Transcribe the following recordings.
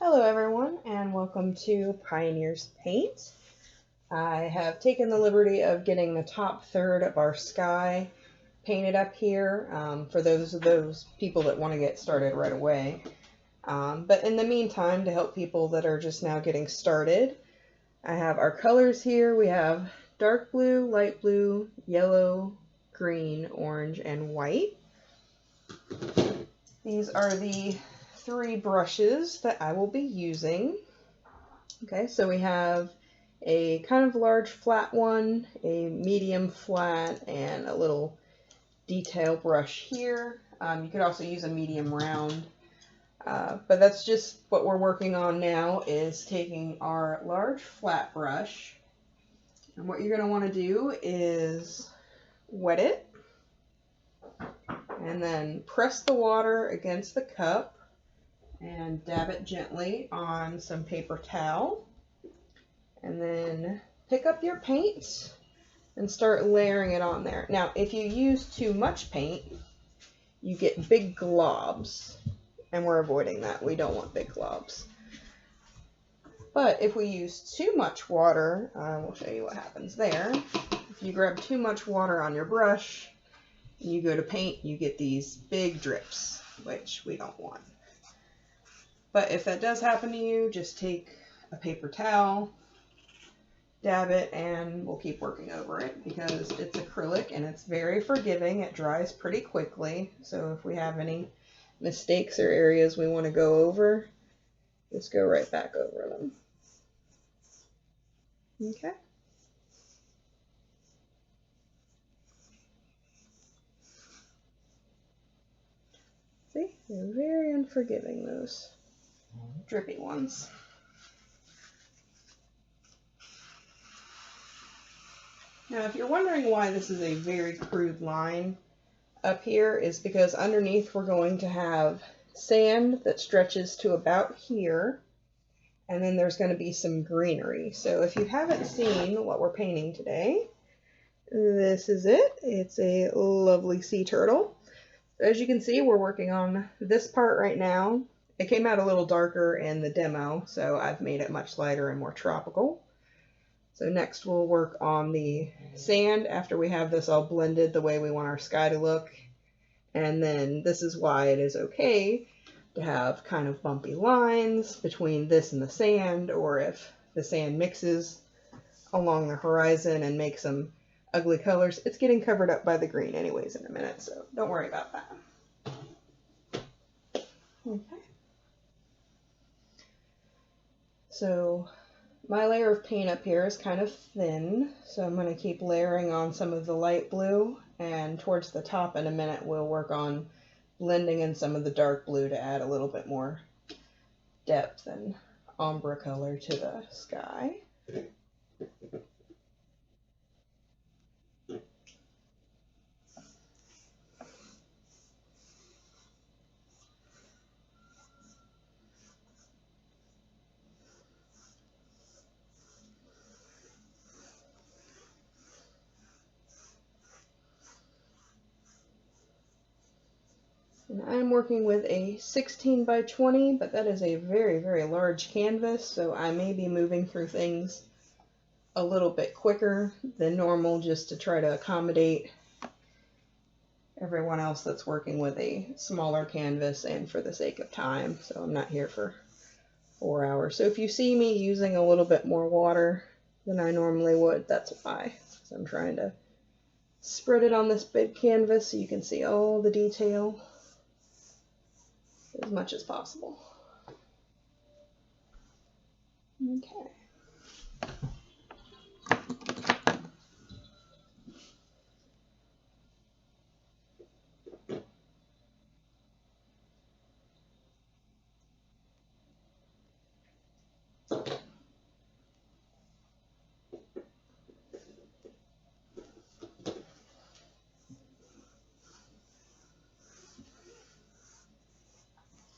Hello everyone and welcome to Pioneers Paint. I have taken the liberty of getting the top third of our sky painted up here for those people that want to get started right away. But in the meantime, to help people that are just now getting started, I have our colors here. We have dark blue, light blue, yellow, green, orange, and white. These are the three brushes that I will be using. Okay, so we have a kind of large flat one, a medium flat, and a little detail brush here. You could also use a medium round, but that's just what we're working on now, is taking our large flat brush, and what you're going to want to do is wet it and then press the water against the cup and dab it gently on some paper towel, and then pick up your paint and start layering it on there. Now, if you use too much paint, you get big globs, and we're avoiding that. We don't want big globs. But if we use too much water, we'll show you what happens there. If you grab too much water on your brush and you go to paint, you get these big drips, which we don't want. But if that does happen to you, just take a paper towel, dab it, and we'll keep working over it because it's acrylic and it's very forgiving. It dries pretty quickly. So if we have any mistakes or areas we want to go over, just go right back over them. Okay. See, they're very unforgiving, those drippy ones. Now, if you're wondering why this is a very crude line up here, is because underneath we're going to have sand that stretches to about here, and then there's going to be some greenery. So if you haven't seen what we're painting today, this is it. It's a lovely sea turtle. As you can see, we're working on this part right now. It came out a little darker in the demo, so I've made it much lighter and more tropical. So next we'll work on the sand after we have this all blended the way we want our sky to look. And then this is why it is okay to have kind of bumpy lines between this and the sand, or if the sand mixes along the horizon and makes some ugly colors, it's getting covered up by the green anyways in a minute, so don't worry about that. Okay. So my layer of paint up here is kind of thin, so I'm going to keep layering on some of the light blue, and towards the top in a minute we'll work on blending in some of the dark blue to add a little bit more depth and ombre color to the sky. And I'm working with a 16 by 20, but that is a very, very large canvas, so I may be moving through things a little bit quicker than normal just to try to accommodate everyone else that's working with a smaller canvas and for the sake of time. So I'm not here for 4 hours. So if you see me using a little bit more water than I normally would, that's why. So I'm trying to spread it on this big canvas so you can see all the detail as much as possible. Okay.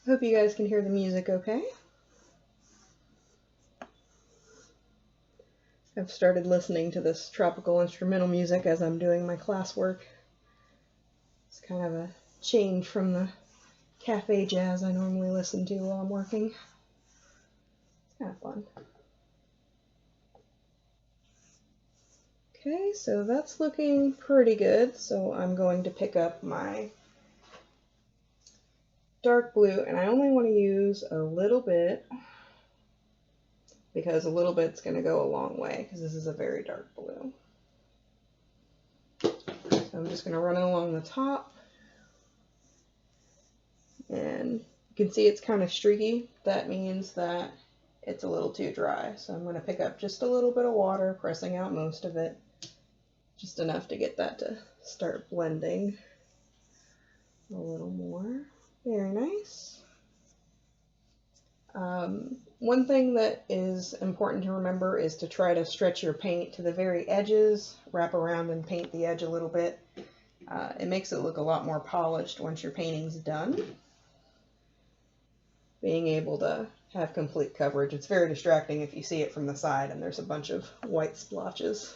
Hope you guys can hear the music okay. I've started listening to this tropical instrumental music as I'm doing my classwork. It's kind of a change from the cafe jazz I normally listen to while I'm working. Have fun. Okay, so that's looking pretty good. So I'm going to pick up my dark blue, and I only want to use a little bit because a little bit's going to go a long way because this is a very dark blue. So I'm just going to run it along the top, and you can see it's kind of streaky. That means that it's a little too dry. So I'm going to pick up just a little bit of water, pressing out most of it, just enough to get that to start blending a little more. Very nice. One thing that is important to remember is to try to stretch your paint to the very edges, wrap around and paint the edge a little bit. It makes it look a lot more polished once your painting's done. Being able to have complete coverage. It's very distracting if you see it from the side and there's a bunch of white splotches.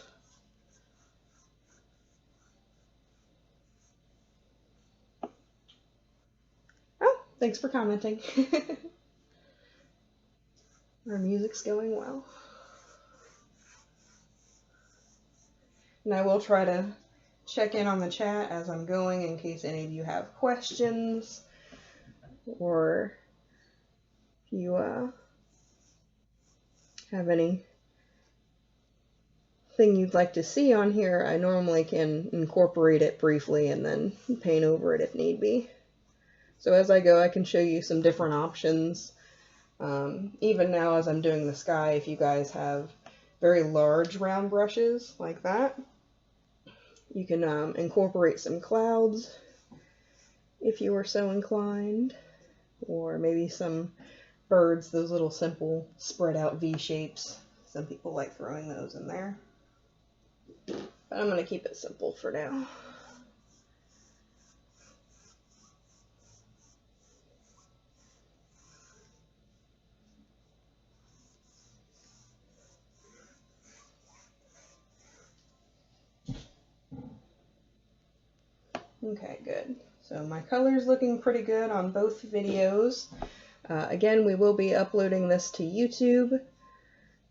Oh, thanks for commenting. Our music's going well. And I will try to check in on the chat as I'm going in case any of you have questions, or if you have anything you'd like to see on here. I normally can incorporate it briefly and then paint over it if need be. So as I go, I can show you some different options. Even now as I'm doing the sky, if you guys have very large round brushes like that, you can incorporate some clouds if you were so inclined, or maybe some birds, those little simple spread out V shapes. Some people like throwing those in there, but I'm going to keep it simple for now. Okay, good. So my color's looking pretty good on both videos. Again, we will be uploading this to YouTube.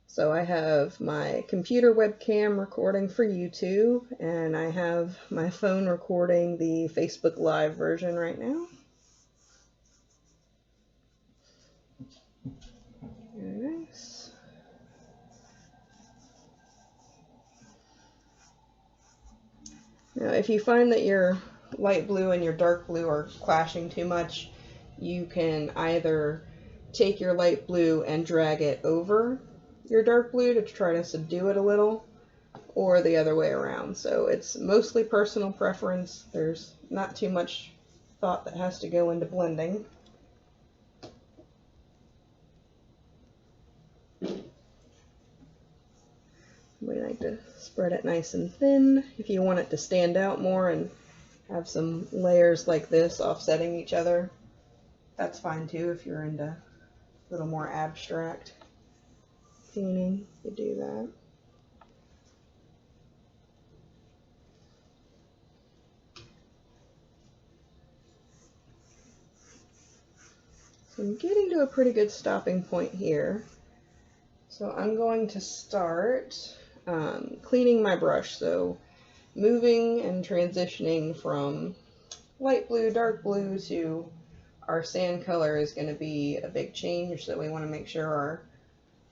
So I have my computer webcam recording for YouTube, and I have my phone recording the Facebook Live version right now. Very nice. Now, if you find that your light blue and your dark blue are clashing too much, you can either take your light blue and drag it over your dark blue to try to subdue it a little, or the other way around. So it's mostly personal preference. There's not too much thought that has to go into blending. We like to spread it nice and thin. If you want it to stand out more and have some layers like this offsetting each other, that's fine too. If you're into a little more abstract painting, you do that. So I'm getting to a pretty good stopping point here. So I'm going to start cleaning my brush. So moving and transitioning from light blue, dark blue to our sand color is going to be a big change. So we want to make sure our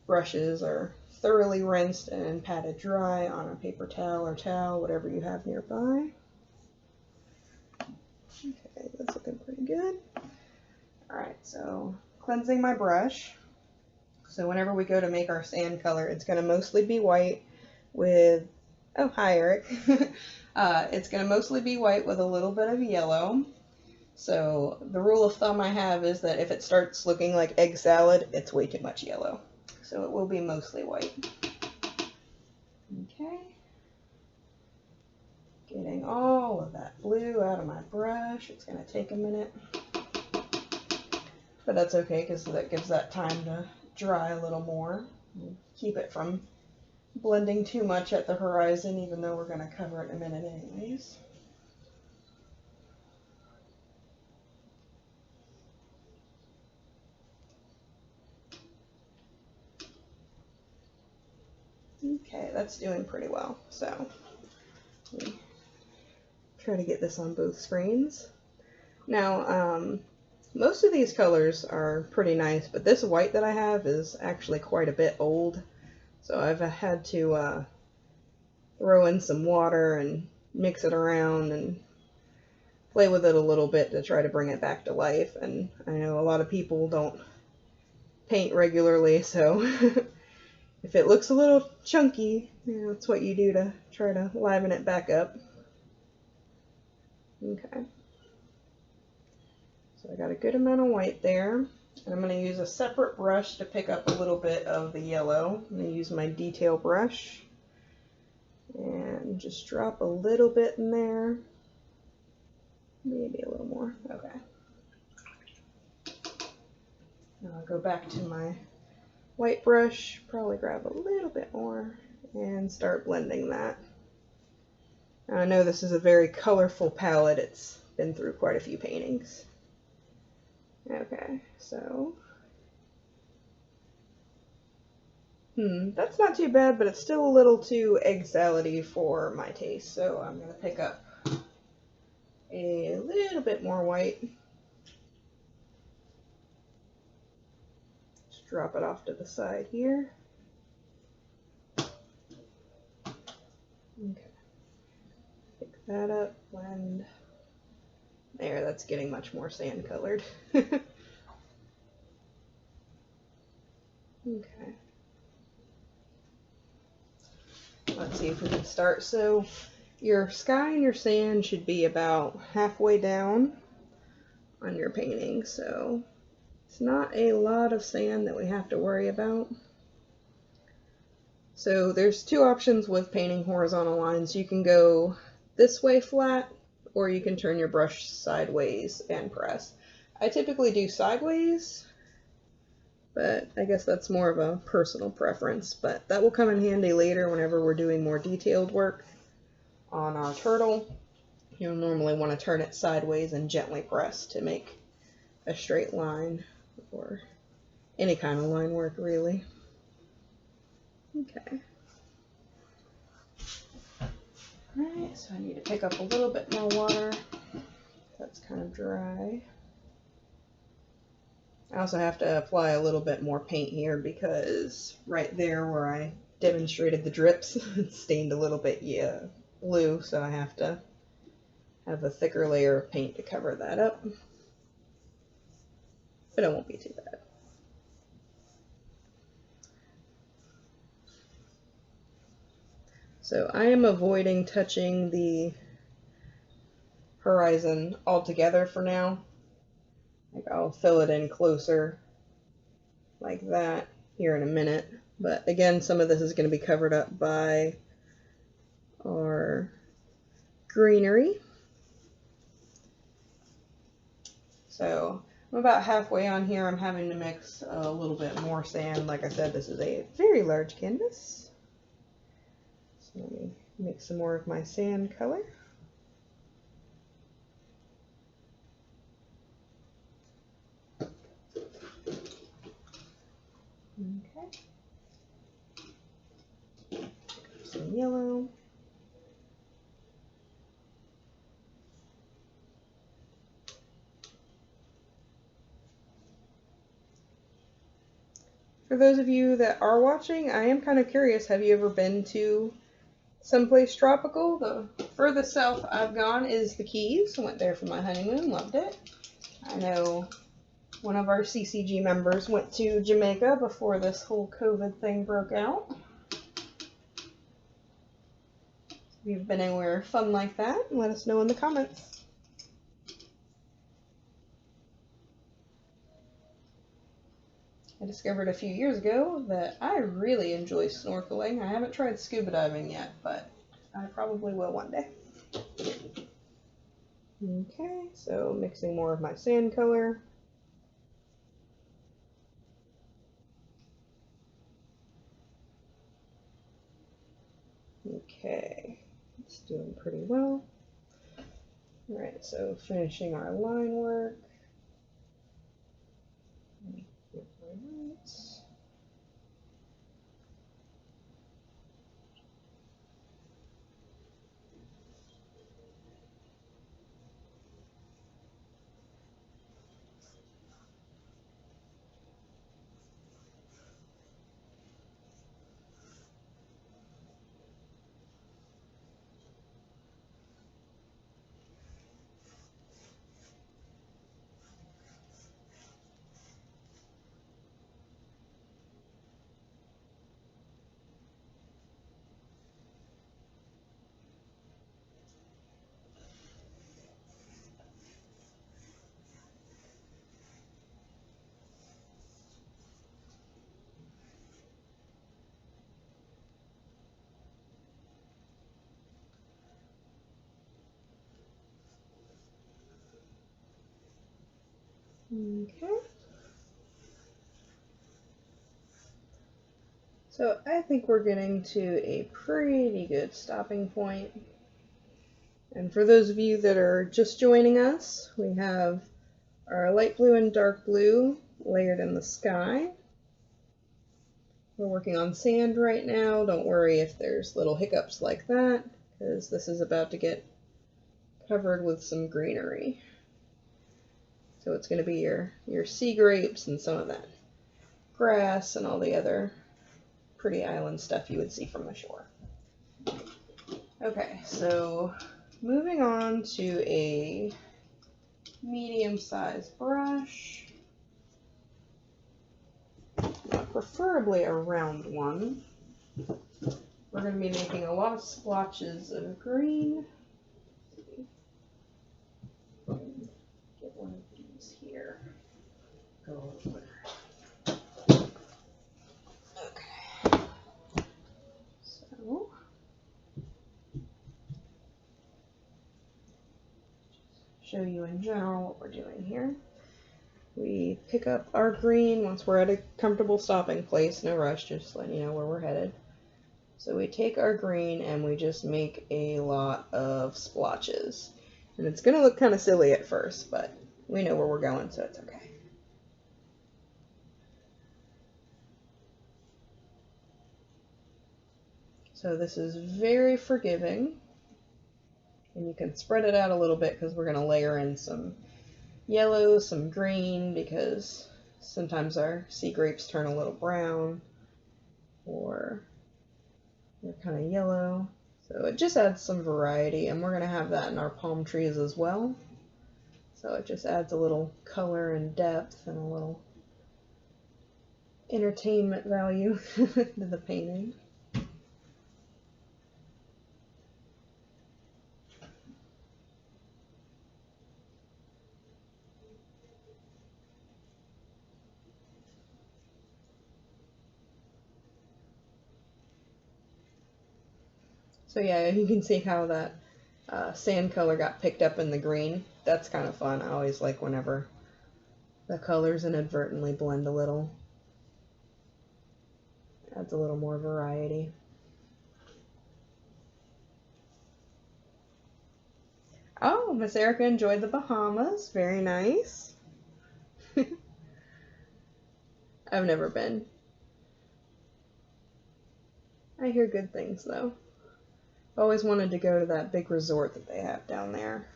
brushes are thoroughly rinsed and patted dry on a paper towel or towel, whatever you have nearby. Okay, that's looking pretty good. Alright, so cleansing my brush. So whenever we go to make our sand color, it's going to mostly be white with, oh, hi Eric. It's going to mostly be white with a little bit of yellow. So the rule of thumb I have is that if it starts looking like egg salad, it's way too much yellow. So it will be mostly white. Okay. Getting all of that blue out of my brush. It's going to take a minute. But that's okay because that gives that time to dry a little more. Keep it from blending too much at the horizon, even though we're going to cover it in a minute anyways. Okay, that's doing pretty well. So try to get this on both screens. Now, most of these colors are pretty nice, but this white that I have is actually quite a bit old. So I've had to throw in some water and mix it around and play with it a little bit to try to bring it back to life. And I know a lot of people don't paint regularly, so if it looks a little chunky, you know, it's what you do to try to liven it back up. Okay. So I got a good amount of white there. And I'm going to use a separate brush to pick up a little bit of the yellow. I'm going to use my detail brush and just drop a little bit in there. Maybe a little more. Okay. Now I'll go back to my white brush, probably grab a little bit more and start blending that. Now I know this is a very colorful palette. It's been through quite a few paintings. Okay, so that's not too bad, but it's still a little too egg salad-y for my taste. So I'm going to pick up a little bit more white. Just drop it off to the side here. Okay. Pick that up, blend. There, that's getting much more sand colored. Okay. Let's see if we can start. So your sky and your sand should be about halfway down on your painting. So it's not a lot of sand that we have to worry about. So there's two options with painting horizontal lines. You can go this way flat, or you can turn your brush sideways and press. I typically do sideways, but I guess that's more of a personal preference, but that will come in handy later whenever we're doing more detailed work on our turtle. You'll normally want to turn it sideways and gently press to make a straight line, or any kind of line work really. Okay. Alright, so I need to pick up a little bit more water. That's kind of dry. I also have to apply a little bit more paint here because right there where I demonstrated the drips, it's stained a little bit blue, so I have to have a thicker layer of paint to cover that up. But it won't be too bad. So I am avoiding touching the horizon altogether for now. Like I'll fill it in closer like that here in a minute. But again, some of this is going to be covered up by our greenery. So I'm about halfway on here. I'm having to mix a little bit more sand. Like I said, this is a very large canvas. So let me mix some more of my sand color. Okay. Some yellow. For those of you that are watching, I am kind of curious, have you ever been to someplace tropical? The furthest south I've gone is the Keys. Went there for my honeymoon, loved it. I know one of our CCG members went to Jamaica before this whole COVID thing broke out. If you've been anywhere fun like that, let us know in the comments. I discovered a few years ago that I really enjoy snorkeling. I haven't tried scuba diving yet, but I probably will one day. Okay, so mixing more of my sand color. Okay, it's doing pretty well. Alright, so finishing our line work. Okay. So I think we're getting to a pretty good stopping point. And for those of you that are just joining us, we have our light blue and dark blue layered in the sky. We're working on sand right now. Don't worry if there's little hiccups like that, because this is about to get covered with some greenery. So it's going to be your sea grapes and some of that grass and all the other pretty island stuff you would see from the shore. Okay, so moving on to a medium-sized brush, preferably a round one. We're going to be making a lot of splotches of green. Get one of these here. Go over. Okay. So show you in general what we're doing here. We pick up our green once we're at a comfortable stopping place, no rush, just letting you know where we're headed. So we take our green and we just make a lot of splotches. And it's going to look kind of silly at first, but we know where we're going, so it's okay. So this is very forgiving. And you can spread it out a little bit because we're going to layer in some yellow, some green, because sometimes our sea grapes turn a little brown or they're kind of yellow. So it just adds some variety, and we're going to have that in our palm trees as well. So it just adds a little color and depth and a little entertainment value to the painting. So yeah, you can see how that sand color got picked up in the green. That's kind of fun. I always like whenever the colors inadvertently blend a little. Adds a little more variety. Oh, Miss Erica enjoyed the Bahamas. Very nice. I've never been. I hear good things though. Always wanted to go to that big resort that they have down there.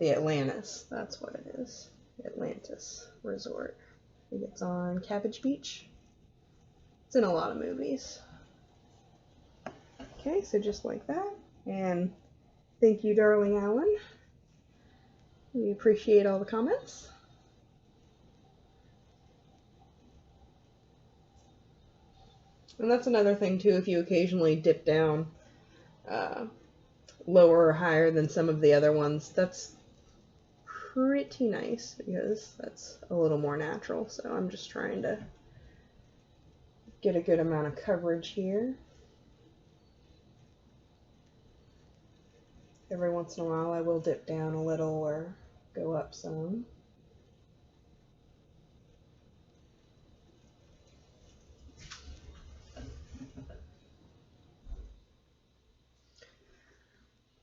The Atlantis, that's what it is. The Atlantis Resort. I think it's on Cabbage Beach. It's in a lot of movies. Okay, so just like that. And thank you, darling Alan. We appreciate all the comments. And that's another thing too, if you occasionally dip down lower or higher than some of the other ones, that's pretty nice because that's a little more natural. So I'm just trying to get a good amount of coverage here. Every once in a while I will dip down a little or go up some.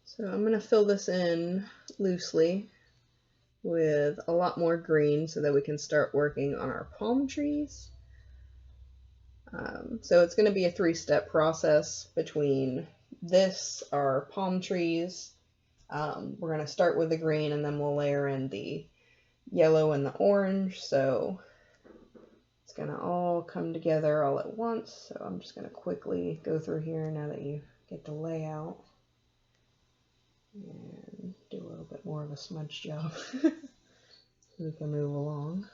So I'm going to fill this in loosely with a lot more green so that we can start working on our palm trees. So it's going to be a three-step process between this, our palm trees. We're going to start with the green and then we'll layer in the yellow and the orange. So it's going to all come together all at once. So I'm just going to quickly go through here now that you get the layout. And do a little bit more of a smudge job so we can move along.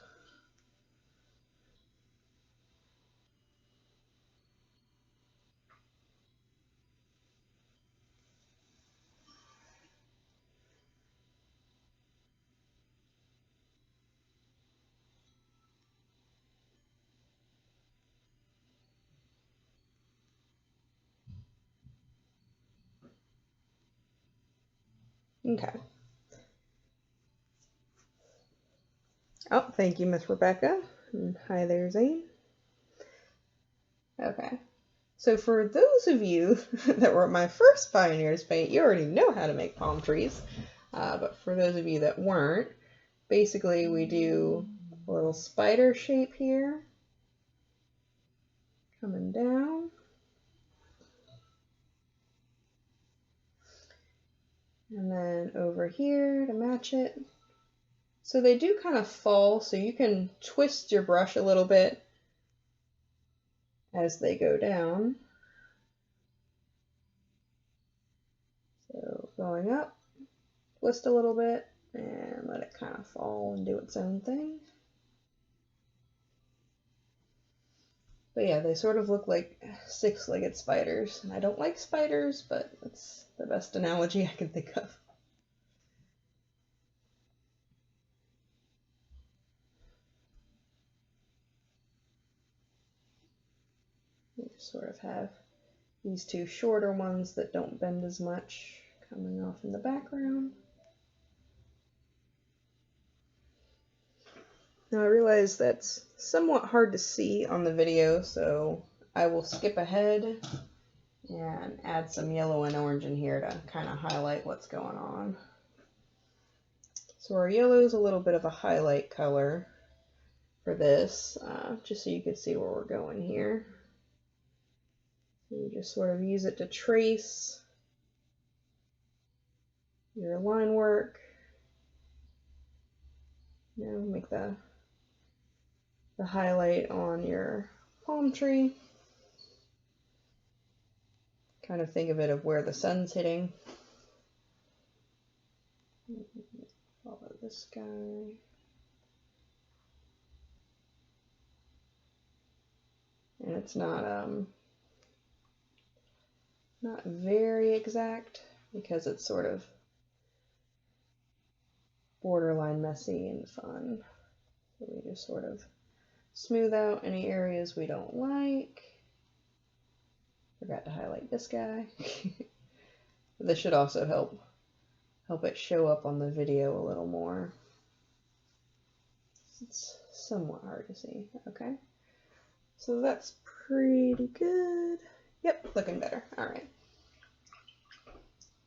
Okay. Oh, thank you, Miss Rebecca. And hi there, Zane. Okay. So for those of you that were at my first Pioneers Paint, you already know how to make palm trees. But for those of you that weren't, basically we do a little spider shape here, coming down. And then over here to match it. So they do kind of fall, so you can twist your brush a little bit as they go down. So going up, twist a little bit, and let it kind of fall and do its own thing. But yeah, they sort of look like six-legged spiders. And I don't like spiders, but that's the best analogy I can think of. You just sort of have these two shorter ones that don't bend as much coming off in the background. Now I realize that's somewhat hard to see on the video, so I will skip ahead and add some yellow and orange in here to kind of highlight what's going on. So our yellow is a little bit of a highlight color for this, just so you can see where we're going here. So you just sort of use it to trace your line work. You know, make the highlight on your palm tree. Kind of think of it of where the sun's hitting. Follow this guy. And it's not very exact because it's sort of borderline messy and fun. So we just sort of smooth out any areas we don't like. Forgot to highlight this guy. This should also help it show up on the video a little more. It's somewhat hard to see. Okay, so that's pretty good. Yep, looking better. All right.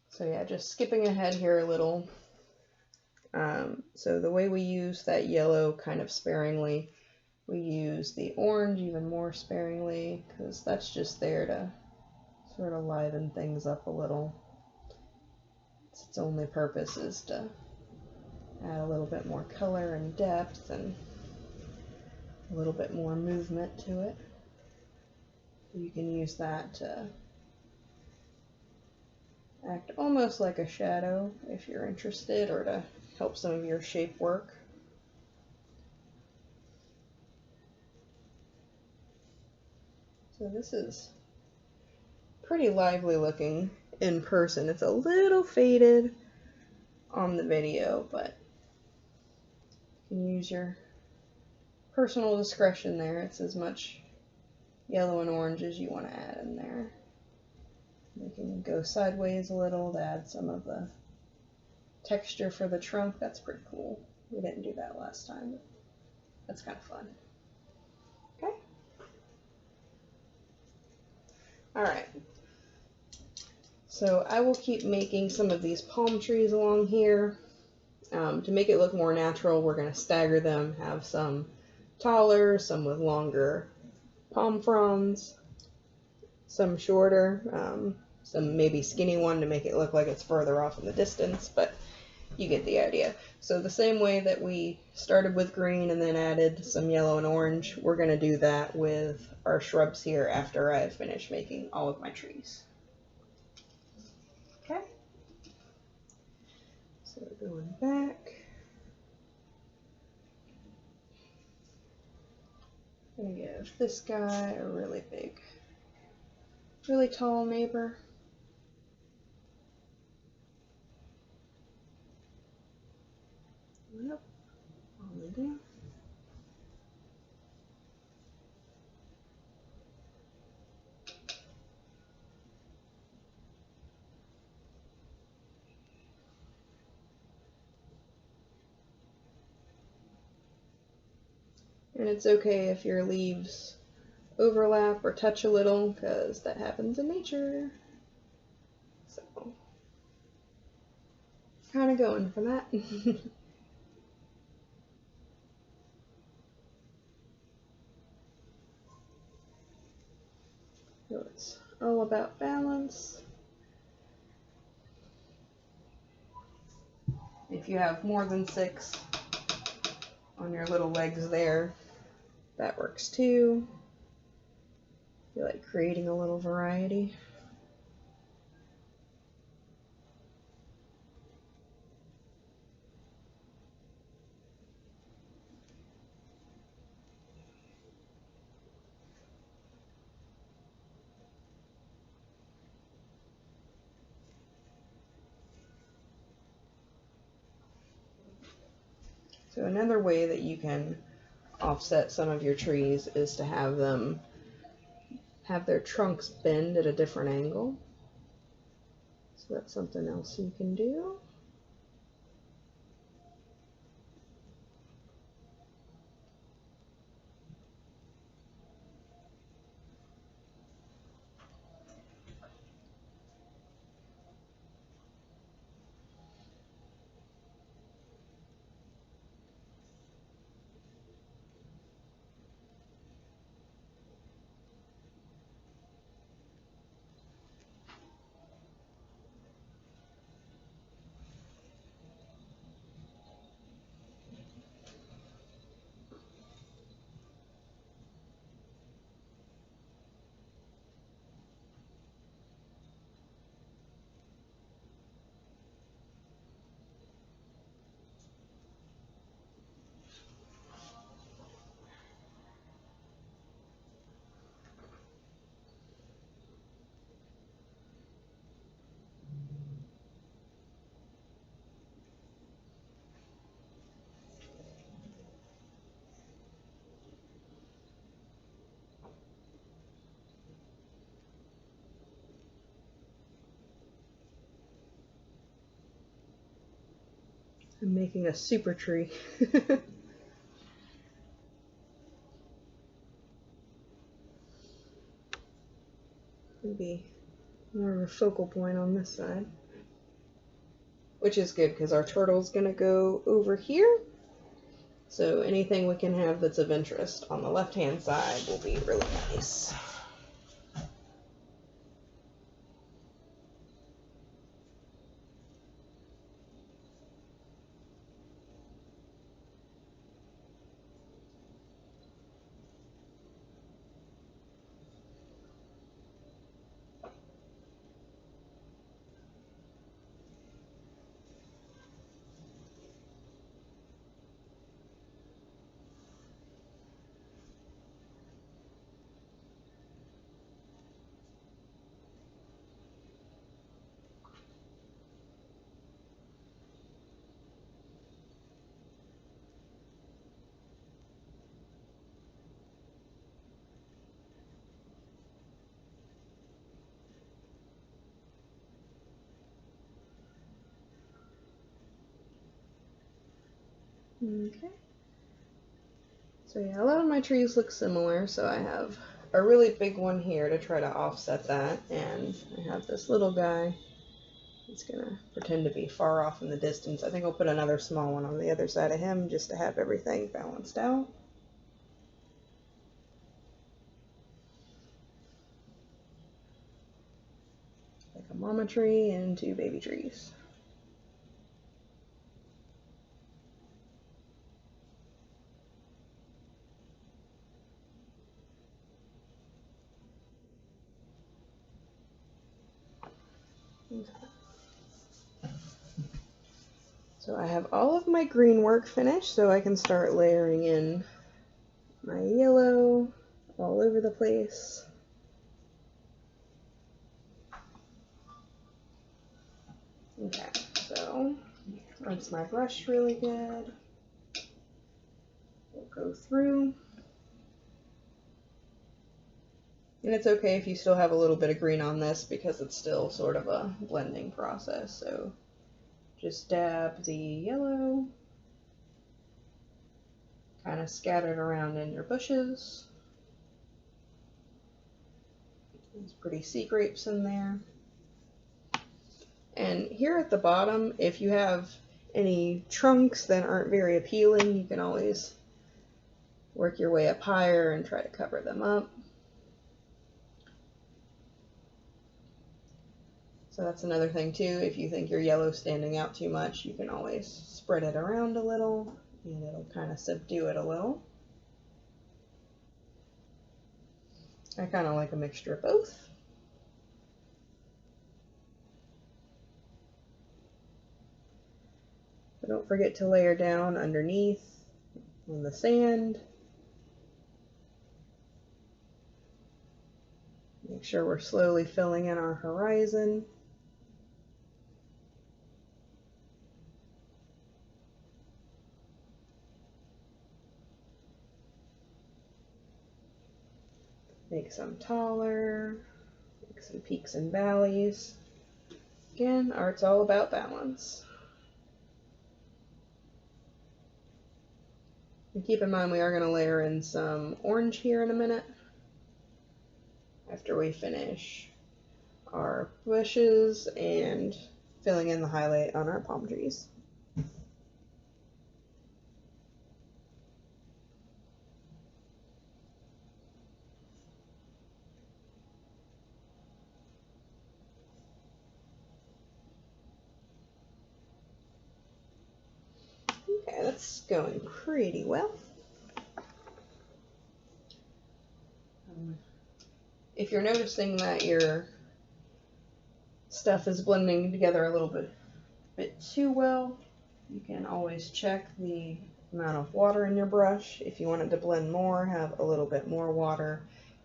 So yeah, just skipping ahead here a little. So the way we use that yellow kind of sparingly, we use the orange even more sparingly because that's just there to sort of liven things up a little. Its only purpose is to add a little bit more color and depth and a little bit more movement to it. You can use that to act almost like a shadow if you're interested, or to help some of your shape work. So this is pretty lively looking in person. It's a little faded on the video, but you can use your personal discretion there. It's as much yellow and orange as you want to add in there. You can go sideways a little to add some of the texture for the trunk. That's pretty cool. We didn't do that last time, but that's kind of fun. Okay. All right. So I will keep making some of these palm trees along here. To make it look more natural, we're going to stagger them, have some taller, some with longer palm fronds, some shorter, some maybe skinny one to make it look like it's further off in the distance, but you get the idea. So the same way that we started with green and then added some yellow and orange, we're going to do that with our shrubs here after I've finished making all of my trees. Okay. So going back. I'm going to give this guy a really big, really tall neighbor. Yep, all the way down. And it's okay if your leaves overlap or touch a little, because that happens in nature. So, kind of going for that. So it's all about balance. If you have more than 6 on your little legs there, that works too. You like creating a little variety. So another way that you can offset some of your trees is to have them have their trunks bend at a different angle. So that's something else you can do. I'm making a super tree. Maybe more of a focal point on this side. Which is good because our turtle's gonna go over here. So anything we can have that's of interest on the left-hand side will be really nice. Okay. So yeah, a lot of my trees look similar, so I have a really big one here to try to offset that, and I have this little guy. He's gonna pretend to be far off in the distance. I think I'll put another small one on the other side of him just to have everything balanced out. Like a mama tree and 2 baby trees. So I have all of my green work finished, so I can start layering in my yellow all over the place. Okay, so rinse my brush really good. We'll go through. And it's okay if you still have a little bit of green on this because it's still sort of a blending process. So just dab the yellow kind of scattered around in your bushes. There's pretty sea grapes in there. And here at the bottom, if you have any trunks that aren't very appealing, you can always work your way up higher and try to cover them up. So that's another thing too. If you think your yellow's standing out too much, you can always spread it around a little and it'll kind of subdue it a little. I kind of like a mixture of both. But don't forget to layer down underneath on the sand. Make sure we're slowly filling in our horizon. Make some taller, make some peaks and valleys. Again, art's all about balance. And keep in mind we are going to layer in some orange here in a minute after we finish our bushes and filling in the highlight on our palm trees. Okay, that's going pretty well. If you're noticing that your stuff is blending together a little bit too well, you can always check the amount of water in your brush. If you want it to blend more, have a little bit more water.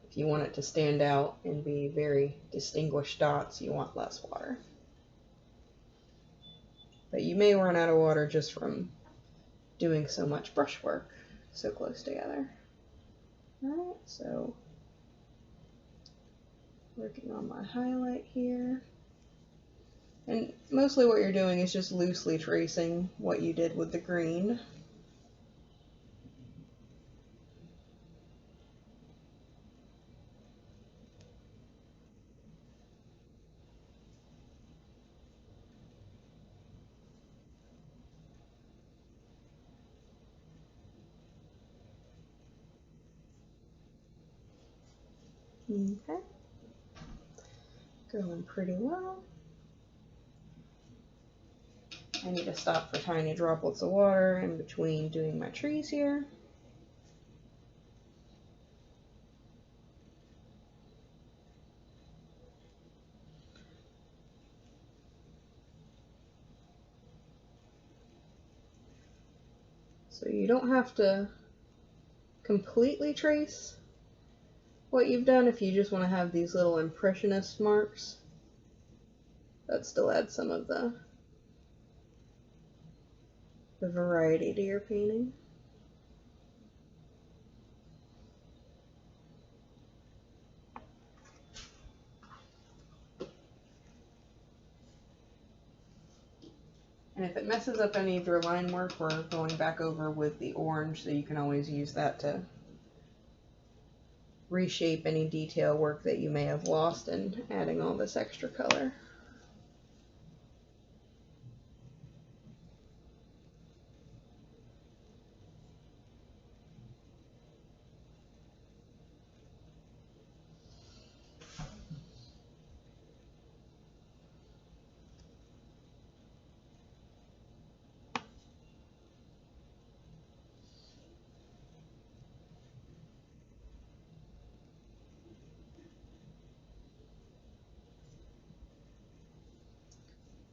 If you want it to stand out and be very distinguished dots, you want less water. But you may run out of water just from doing so much brush work so close together. Alright, so working on my highlight here. And mostly what you're doing is just loosely tracing what you did with the green. Okay. Going pretty well. I need to stop for tiny droplets of water in between doing my trees here. So you don't have to completely trace what you've done if you just want to have these little impressionist marks. That still adds some of the variety to your painting. And if it messes up any of your line work, we're going back over with the orange, so you can always use that to reshape any detail work that you may have lost in adding all this extra color.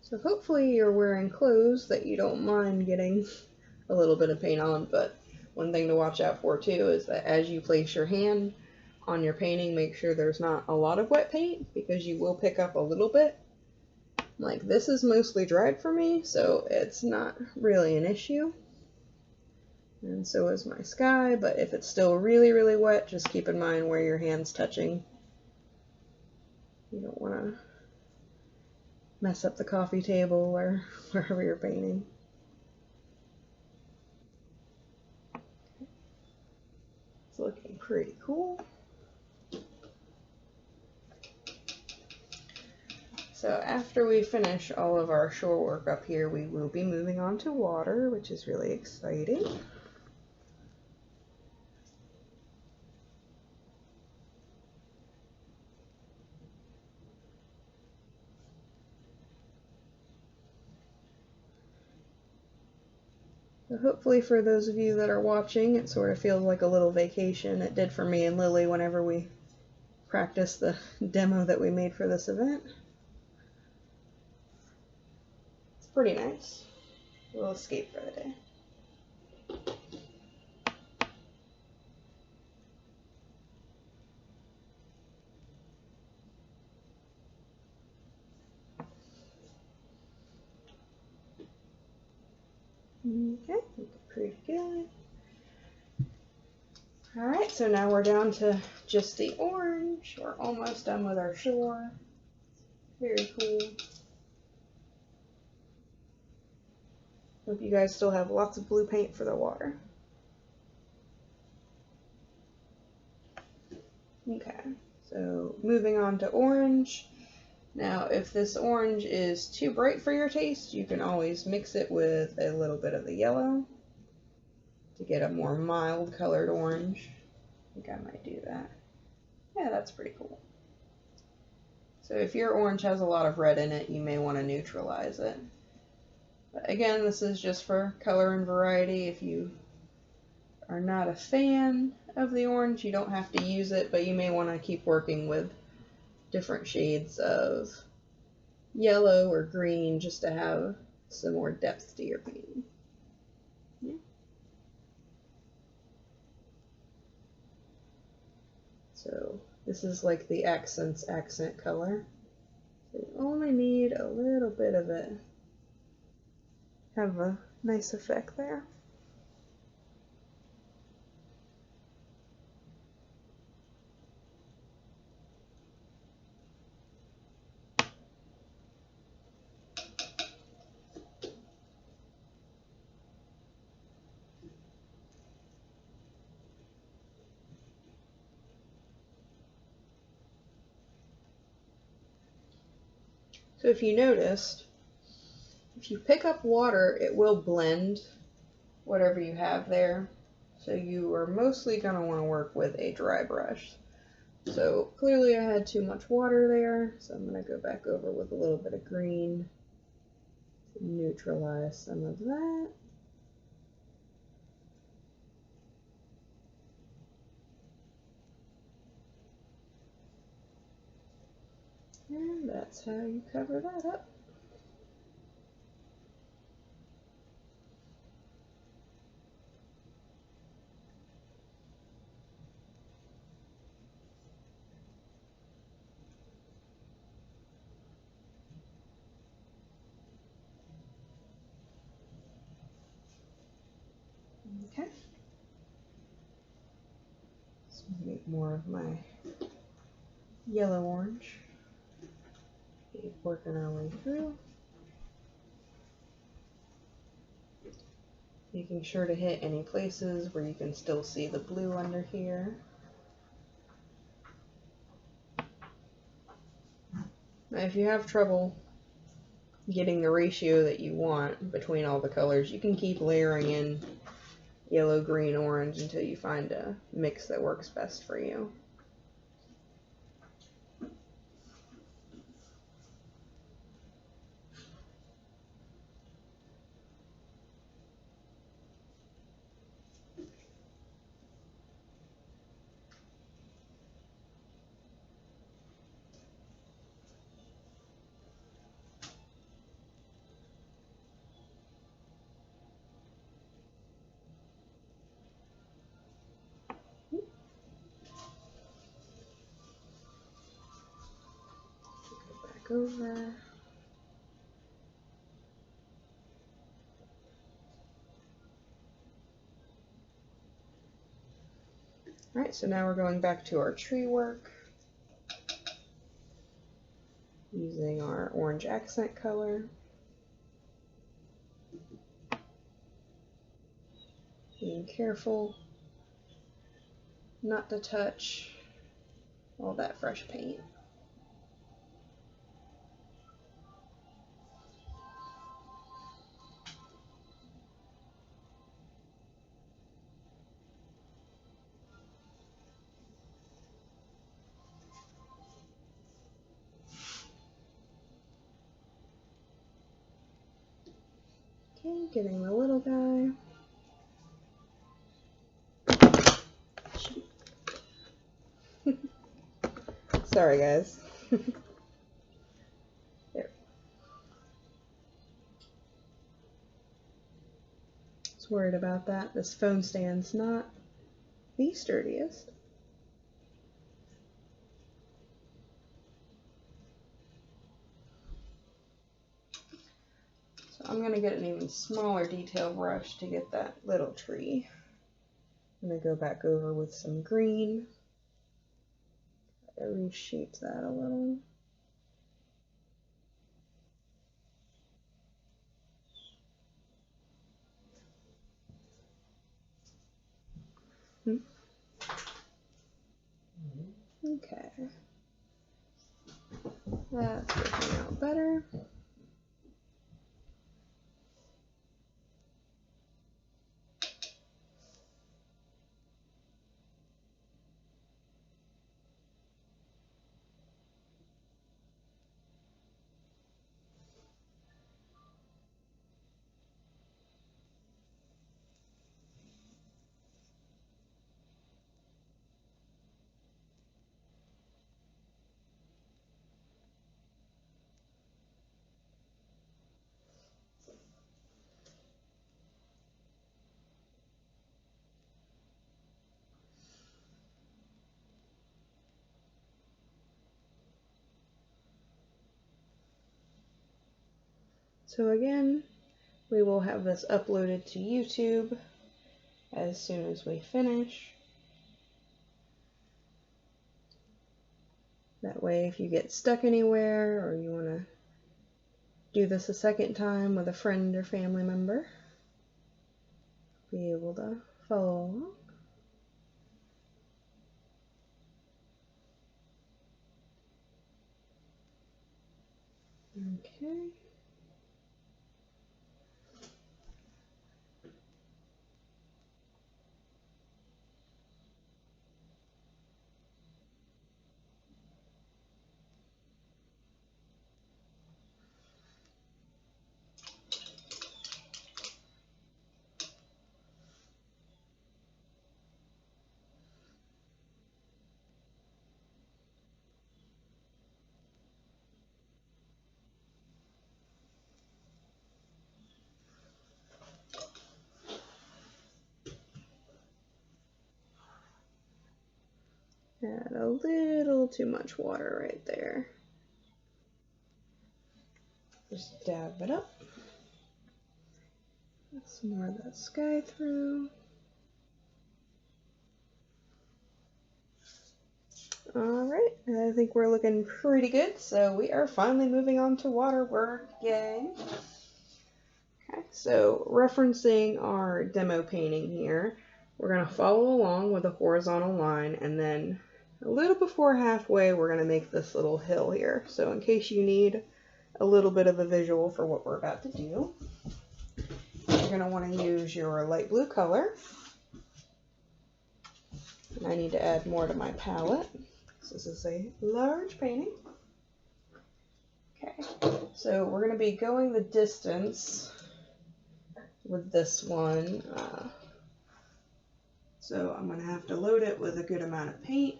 So hopefully you're wearing clothes that you don't mind getting a little bit of paint on, but one thing to watch out for too is that as you place your hand on your painting, make sure there's not a lot of wet paint, because you will pick up a little bit. Like, this is mostly dried for me, so it's not really an issue. And so is my sky, but if it's still really, really wet, just keep in mind where your hand's touching. You don't want to mess up the coffee table or wherever you're painting. pretty cool. So after we finish all of our shore work up here, we will be moving on to water, which is really exciting. So hopefully for those of you that are watching, it sort of feels like a little vacation. It did for me and Lily whenever we practiced the demo that we made for this event. It's pretty nice. We'll escape for the day. Okay, pretty good. Alright, so now we're down to just the orange. We're almost done with our shore. Very cool. Hope you guys still have lots of blue paint for the water. Okay, so moving on to orange. Now, if this orange is too bright for your taste, you can always mix it with a little bit of the yellow to get a more mild colored orange. I think I might do that. Yeah, that's pretty cool. So if your orange has a lot of red in it, you may want to neutralize it. But again, this is just for color and variety. If you are not a fan of the orange, you don't have to use it, but you may want to keep working with different shades of yellow or green just to have some more depth to your painting. Yeah. So this is like the accent color. So you only need a little bit of it. Have a nice effect there. So if you noticed, if you pick up water, it will blend whatever you have there. So you are mostly going to want to work with a dry brush. So clearly I had too much water there, so I'm going to go back over with a little bit of green to neutralize some of that. And that's how you cover that up. Okay. So make more of my yellow orange. Keep working our way through. Making sure to hit any places where you can still see the blue under here. Now if you have trouble getting the ratio that you want between all the colors, you can keep layering in yellow, green, orange until you find a mix that works best for you. Go back over. Alright, so now we're going back to our tree work. Using our orange accent color. Being careful not to touch all that fresh paint. Okay, getting the little guy. Sorry, guys. There. I was worried about that. This phone stand's not the sturdiest. So I'm going to get an even smaller detail brush to get that little tree. I'm going to go back over with some green. Reshape that a little. Okay. That's working out better. So again, we will have this uploaded to YouTube as soon as we finish. That way, if you get stuck anywhere or you want to do this a second time with a friend or family member, be able to follow along. Okay. Add a little too much water right there. Just dab it up. Some more of that sky through. Alright, I think we're looking pretty good, so we are finally moving on to waterwork, yay! Okay, so referencing our demo painting here, we're going to follow along with a horizontal line, and then a little before halfway we're going to make this little hill here. So in case you need a little bit of a visual for what we're about to do, you're going to want to use your light blue color. And I need to add more to my palette. This is a large painting. Okay, so we're going to be going the distance with this one. So I'm going to have to load it with a good amount of paint.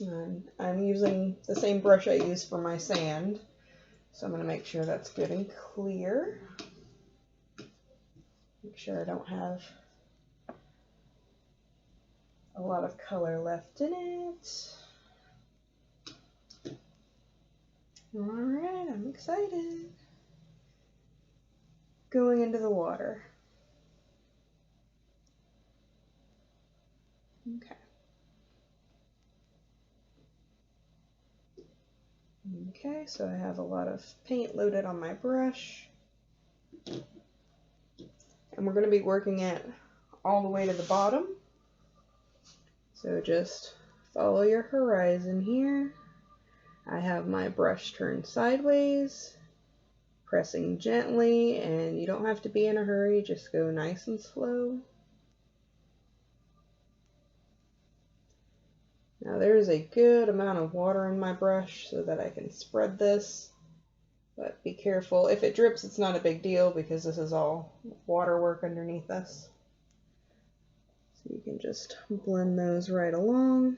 And I'm using the same brush I use for my sand. So I'm going to make sure that's good and clear. Make sure I don't have a lot of color left in it. Alright, I'm excited. Going into the water. Okay. Okay, so I have a lot of paint loaded on my brush. And we're going to be working it all the way to the bottom. So just follow your horizon here. I have my brush turned sideways, pressing gently, and you don't have to be in a hurry, just go nice and slow. Now there's a good amount of water in my brush so that I can spread this, but be careful. If it drips, it's not a big deal because this is all water work underneath us. So you can just blend those right along.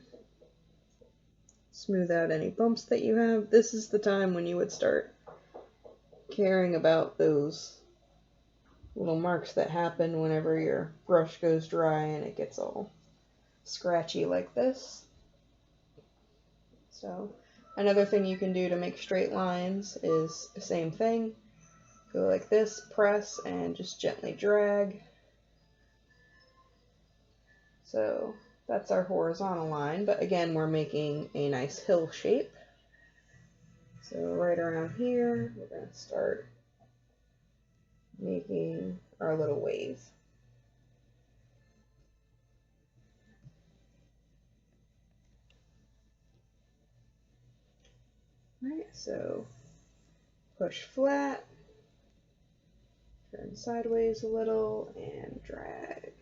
Smooth out any bumps that you have. This is the time when you would start caring about those little marks that happen whenever your brush goes dry and it gets all scratchy like this. So another thing you can do to make straight lines is the same thing. Go like this, press, and just gently drag. So that's our horizontal line, but again, we're making a nice hill shape. So right around here, we're going to start making our little wave. Right, so push flat, turn sideways a little, and drag.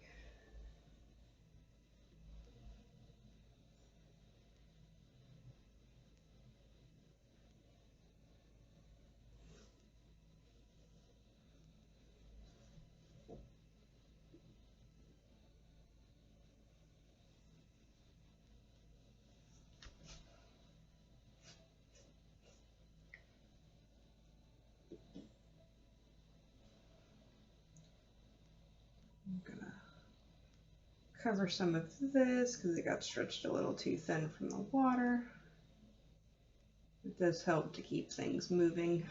I'm gonna cover some of this because it got stretched a little too thin from the water. It does help to keep things moving.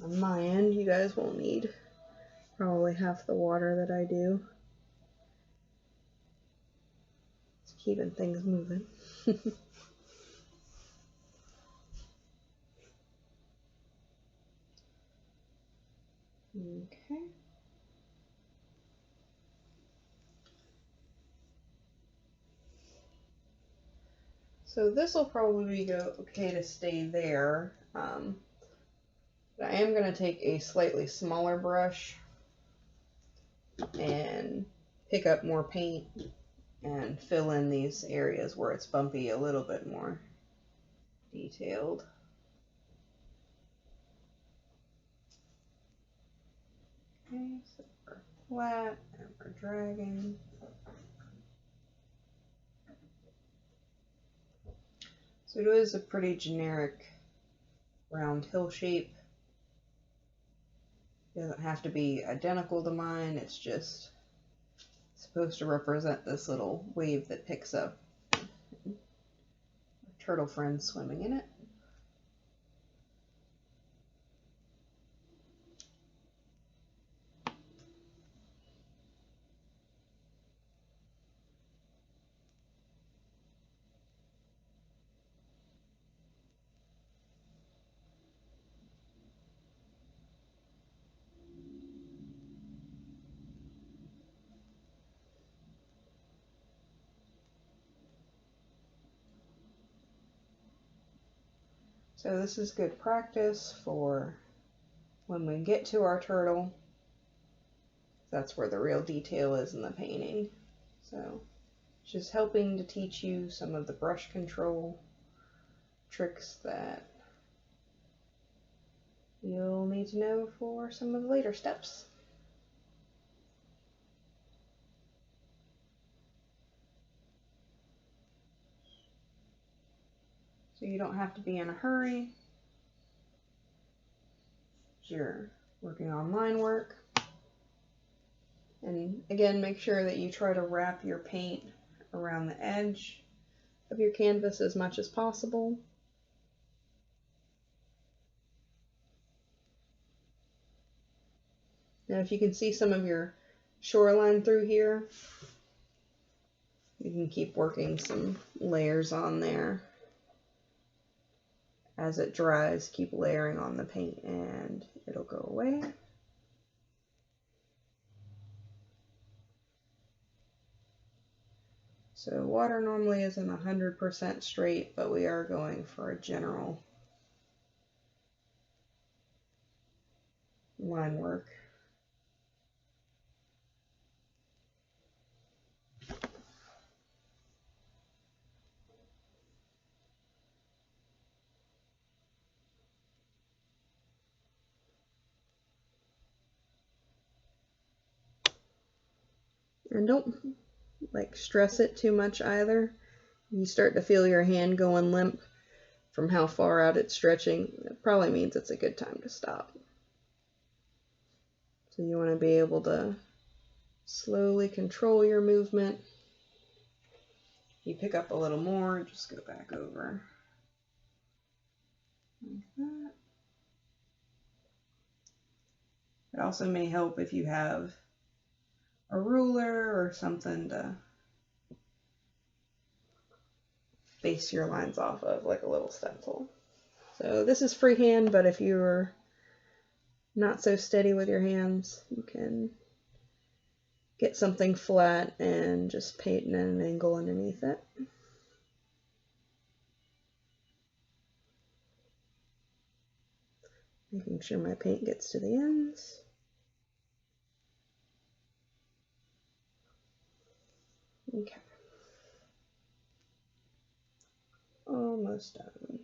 On my end, you guys won't need probably half the water that I do. It's keeping things moving. Okay. So this will probably go okay to stay there. But I am going to take a slightly smaller brush and pick up more paint and fill in these areas where it's bumpy a little bit more detailed. Okay, so we're flat and we're dragging. So it is a pretty generic round hill shape. It doesn't have to be identical to mine, it's just supposed to represent this little wave that picks up a turtle friend swimming in it. So this is good practice for when we get to our turtle. That's where the real detail is in the painting. So just helping to teach you some of the brush control tricks that you'll need to know for some of the later steps. So you don't have to be in a hurry. You're working on line work. And again, make sure that you try to wrap your paint around the edge of your canvas as much as possible. Now if you can see some of your shoreline through here, you can keep working some layers on there. As it dries, keep layering on the paint and it'll go away. So water normally isn't 100% straight, but we are going for a general line work. And don't like stress it too much either. You start to feel your hand going limp from how far out it's stretching. It probably means it's a good time to stop. So you want to be able to slowly control your movement. You pick up a little more, just go back over like that. It also may help if you have a ruler or something to base your lines off of, like a little stencil. So this is freehand, but if you're not so steady with your hands, you can get something flat and just paint in an angle underneath it. Making sure my paint gets to the ends. Okay. Almost done.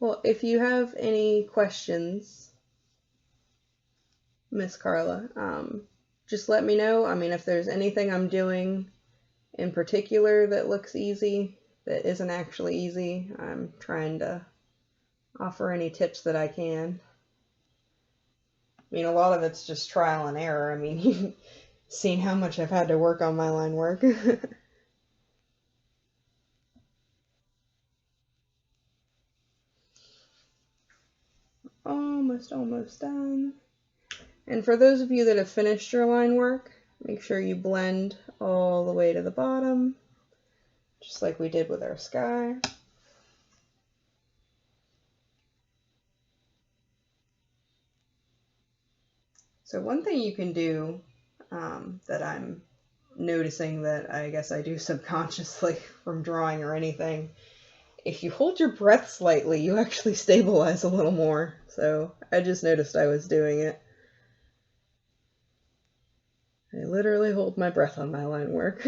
Well, if you have any questions, Miss Carla, just let me know. I mean, if there's anything I'm doing in particular that looks easy, that isn't actually easy, I'm trying to offer any tips that I can. I mean, a lot of it's just trial and error. I mean, you've seen how much I've had to work on my line work. Almost done. And for those of you that have finished your line work, make sure you blend all the way to the bottom, just like we did with our sky. So one thing you can do that I'm noticing that I guess I do subconsciously from drawing or anything, if you hold your breath slightly, you actually stabilize a little more. So I just noticed I was doing it. I literally hold my breath on my line work.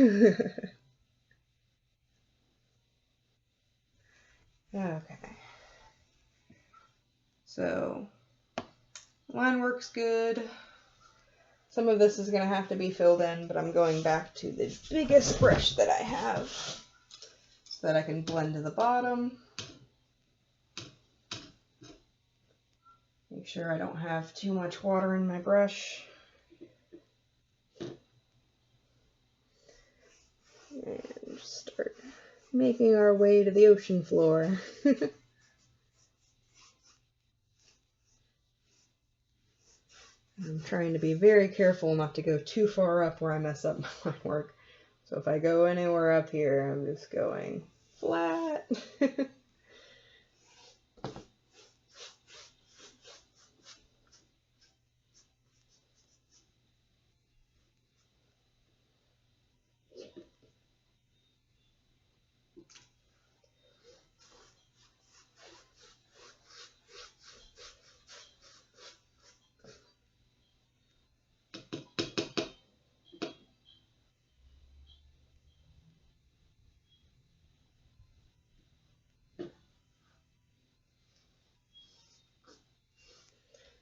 Okay. So line work's good. Some of this is going to have to be filled in, but I'm going back to the biggest brush that I have so that I can blend to the bottom. Make sure I don't have too much water in my brush. And start making our way to the ocean floor. I'm trying to be very careful not to go too far up where I mess up my line work. So if I go anywhere up here, I'm just going flat.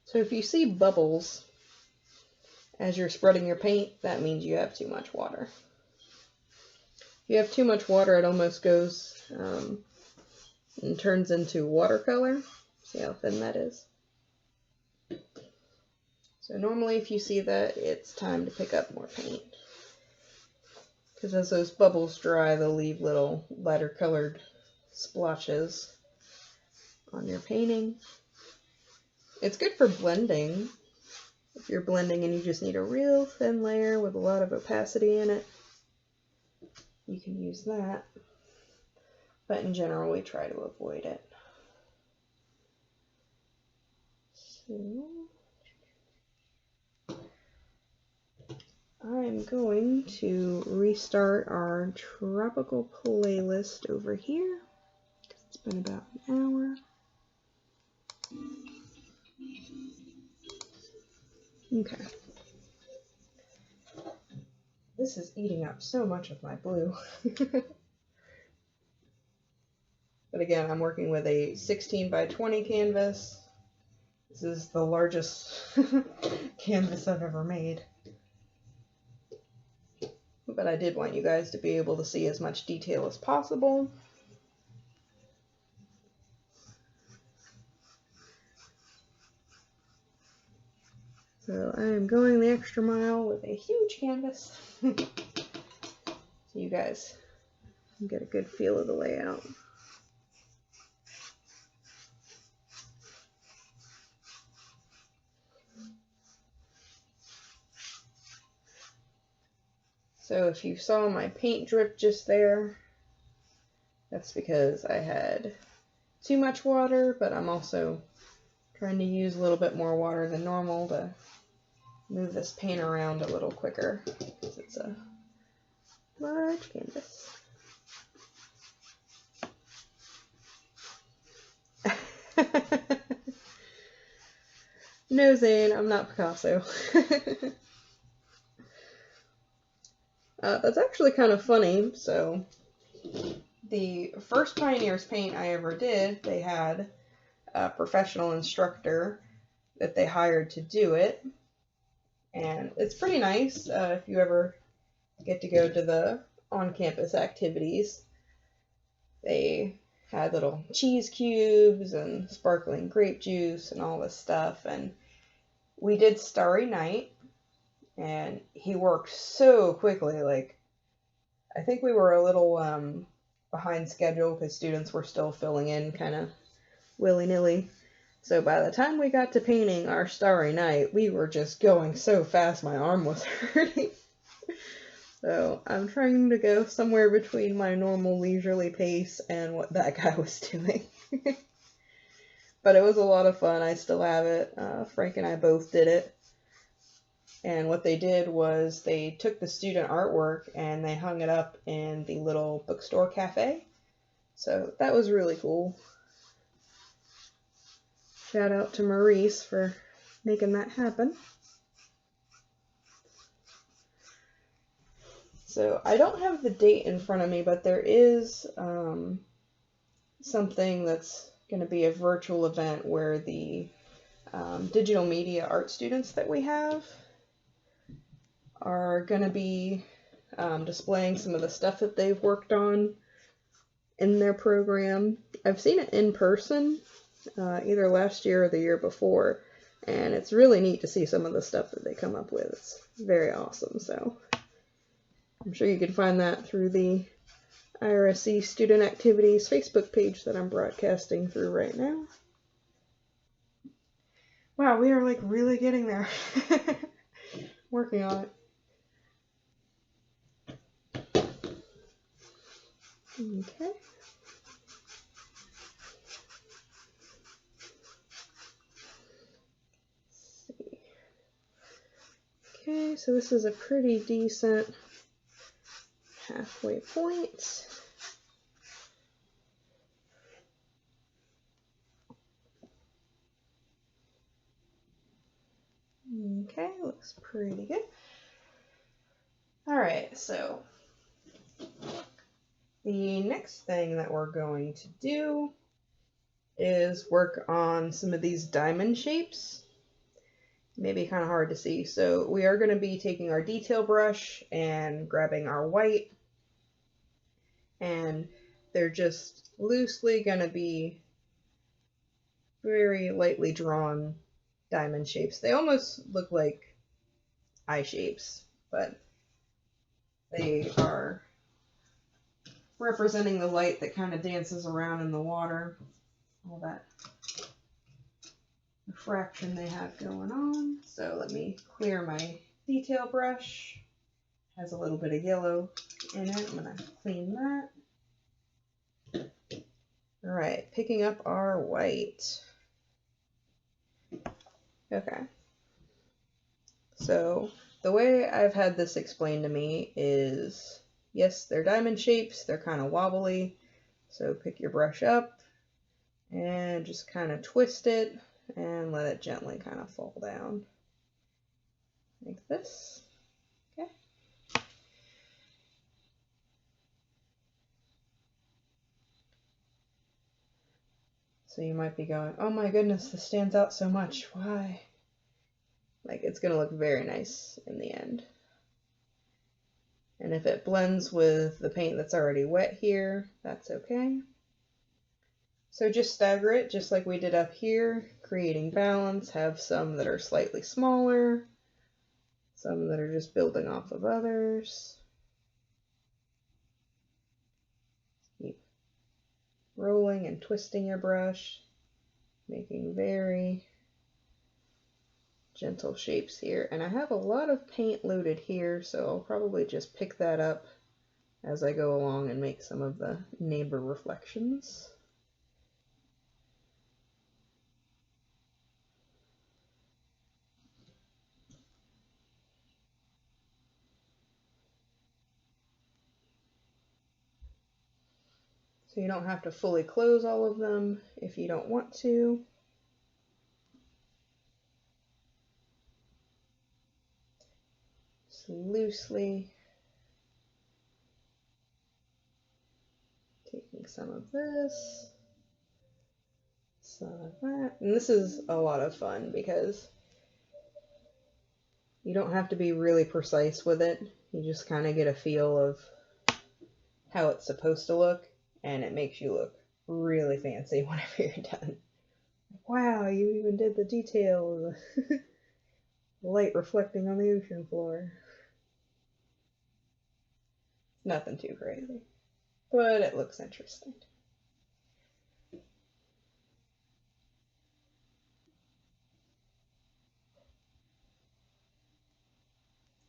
So if you see bubbles as you're spreading your paint, that means you have too much water. If you have too much water, it almost goes and turns into watercolor. See how thin that is? So normally if you see that, it's time to pick up more paint. because as those bubbles dry, they'll leave little lighter colored splotches on your painting. It's good for blending. If you're blending and you just need a real thin layer with a lot of opacity in it, you can use that. But in general, we try to avoid it. So I'm going to restart our tropical playlist over here. It's been about an hour. Okay. This is eating up so much of my blue. But again, I'm working with a 16 by 20 canvas. This is the largest canvas I've ever made. But I did want you guys to be able to see as much detail as possible. So I am going the extra mile with a huge canvas. So you guys can get a good feel of the layout. So if you saw my paint drip just there, that's because I had too much water, but I'm also trying to use a little bit more water than normal to move this paint around a little quicker, because it's a large canvas. No, Zane, I'm not Picasso. That's actually kind of funny. So the first Pioneers paint I ever did, they had a professional instructor that they hired to do it. And it's pretty nice if you ever get to go to the on-campus activities. They had little cheese cubes and sparkling grape juice and all this stuff. And we did Starry Night. And he worked so quickly. Like, I think we were a little behind schedule because students were still filling in kind of willy-nilly. So by the time we got to painting our Starry Night, we were just going so fast my arm was hurting. So I'm trying to go somewhere between my normal leisurely pace and what that guy was doing. But it was a lot of fun. I still have it. Frank and I both did it. And what they did was they took the student artwork and they hung it up in the little bookstore cafe. So that was really cool. Shout out to Maurice for making that happen. So I don't have the date in front of me, but there is something that's going to be a virtual event where the digital media art students that we have are going to be displaying some of the stuff that they've worked on in their program. I've seen it in person either last year or the year before, and it's really neat to see some of the stuff that they come up with. It's very awesome. So I'm sure you can find that through the IRSC Student Activities Facebook page that I'm broadcasting through right now. Wow, we are like really getting there. Working on it. Okay. Let's see. Okay, so this is a pretty decent halfway point. Okay, looks pretty good. Alright, so the next thing that we're going to do is work on some of these diamond shapes. Maybe kind of hard to see. So we are going to be taking our detail brush and grabbing our white, and they're just loosely going to be very lightly drawn diamond shapes. They almost look like eye shapes, but They are representing the light that kind of dances around in the water. All that refraction they have going on. So let me clear my detail brush. Has a little bit of yellow in it. I'm going to clean that. All right, picking up our white. Okay. So the way I've had this explained to me is, yes, they're diamond shapes. They're kind of wobbly. So pick your brush up and just kind of twist it and let it gently kind of fall down like this. Okay. So you might be going, oh my goodness, this stands out so much. Why? Like, it's going to look very nice in the end. And if it blends with the paint that's already wet here, that's okay. So just stagger it just like we did up here, creating balance. Have some that are slightly smaller, some that are just building off of others. Keep rolling and twisting your brush, making very gentle shapes here. And I have a lot of paint loaded here, so I'll probably just pick that up as I go along and make some of the neighbor reflections. So you don't have to fully close all of them if you don't want to. Just loosely taking some of this, some of that. And this is a lot of fun because you don't have to be really precise with it. You just kind of get a feel of how it's supposed to look, and it makes you look really fancy whenever you're done. Wow, you even did the detail of the light reflecting on the ocean floor. Nothing too crazy, but it looks interesting.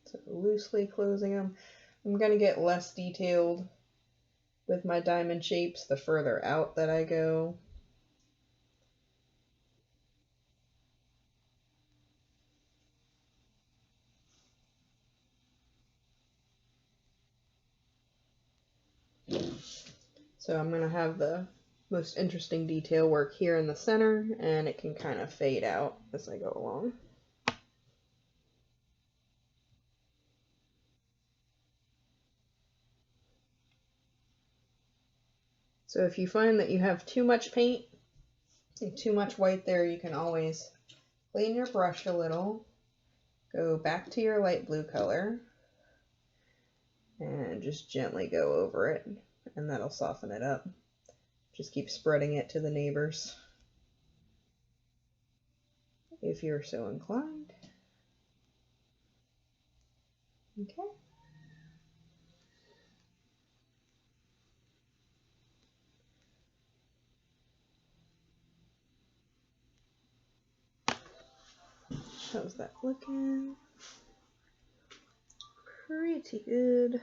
So loosely closing them. I'm going to get less detailed with my diamond shapes the further out that I go. So I'm going to have the most interesting detail work here in the center, and it can kind of fade out as I go along. So if you find that you have too much paint and too much white there, you can always clean your brush a little, go back to your light blue color, and just gently go over it, and that'll soften it up. Just keep spreading it to the neighbors if you're so inclined. Okay. How's that looking? Pretty good.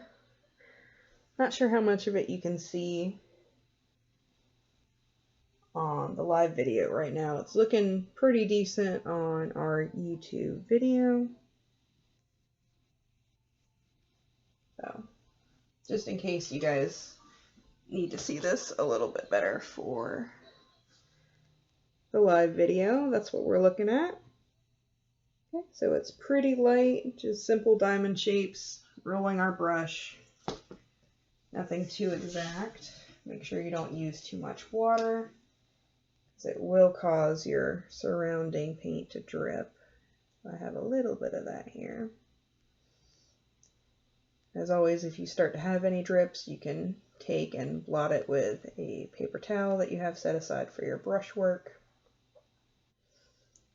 Not sure how much of it you can see on the live video right now. It's looking pretty decent on our YouTube video. So, just in case you guys need to see this a little bit better for the live video, that's what we're looking at. Okay, so it's pretty light, just simple diamond shapes, rolling our brush. Nothing too exact. Make sure you don't use too much water, because it will cause your surrounding paint to drip. I have a little bit of that here. As always, if you start to have any drips, you can take and blot it with a paper towel that you have set aside for your brush work,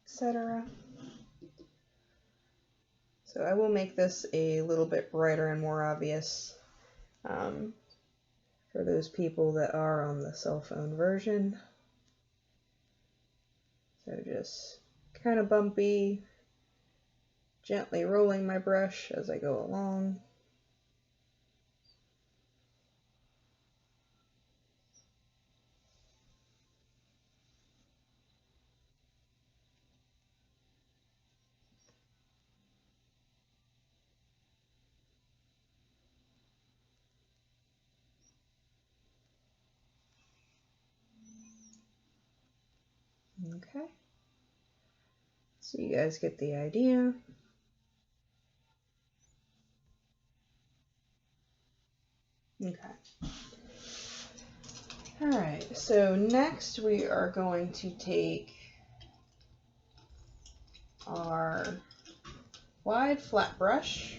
etc. So I will make this a little bit brighter and more obvious for those people that are on the cell phone version. So just kind of bumpy, gently rolling my brush as I go along. Okay, so you guys get the idea. Okay. Alright, so next we are going to take our wide flat brush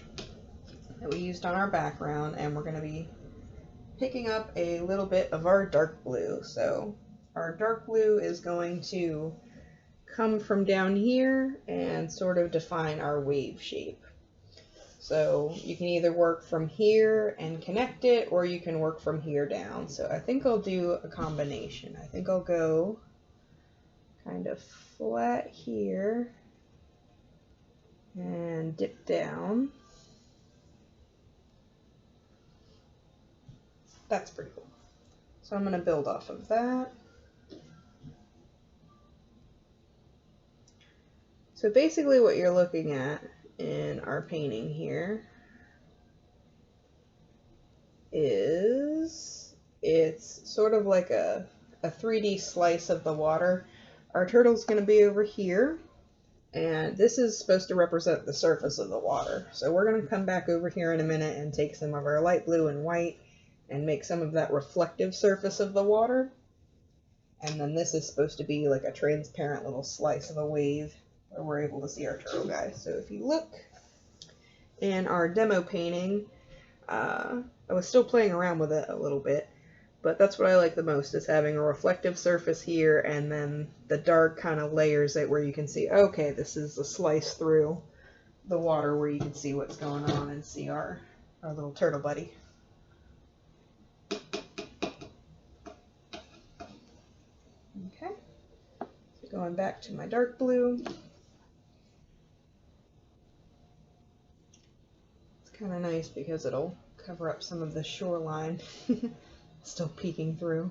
that we used on our background, and we're going to be picking up a little bit of our dark blue. So our dark blue is going to come from down here and sort of define our wave shape. So you can either work from here and connect it, or you can work from here down. So I think I'll do a combination. I think I'll go kind of flat here and dip down. That's pretty cool. So I'm going to build off of that. So basically what you're looking at in our painting here is it's sort of like a 3D slice of the water. Our turtle's going to be over here, and this is supposed to represent the surface of the water. So we're going to come back over here in a minute and take some of our light blue and white and make some of that reflective surface of the water. And then this is supposed to be like a transparent little slice of a wave where we're able to see our turtle guy. So if you look in our demo painting, I was still playing around with it a little bit, but that's what I like the most, is having a reflective surface here and then the dark kind of layers it where you can see, okay, this is a slice through the water where you can see what's going on and see our little turtle buddy. Okay, so going back to my dark blue. It's kind of nice because it'll cover up some of the shoreline still peeking through.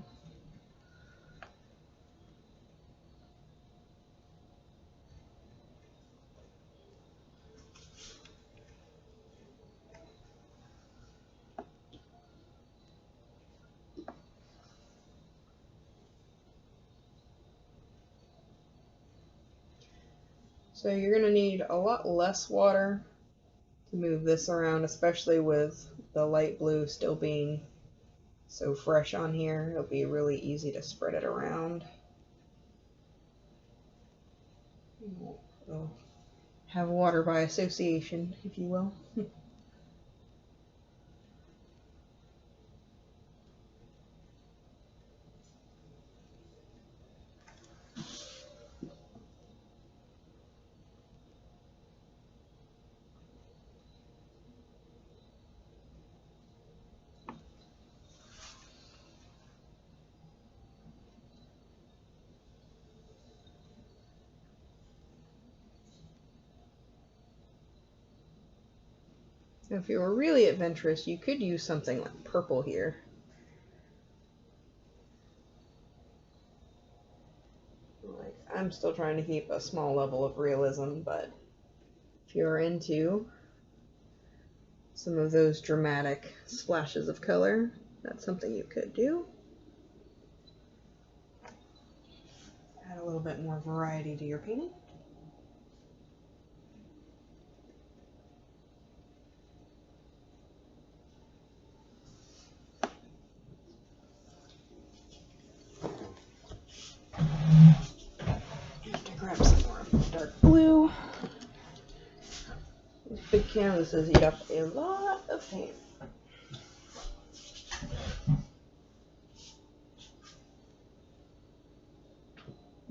So you're going to need a lot less water to move this around, especially with the light blue still being so fresh on here. It'll be really easy to spread it around. It'll have water by association, if you will. Now, if you were really adventurous, you could use something like purple here. Like, I'm still trying to keep a small level of realism, but if you're into some of those dramatic splashes of color, that's something you could do. Add a little bit more variety to your painting. Grab some more dark blue. These big canvases eat up a lot of paint.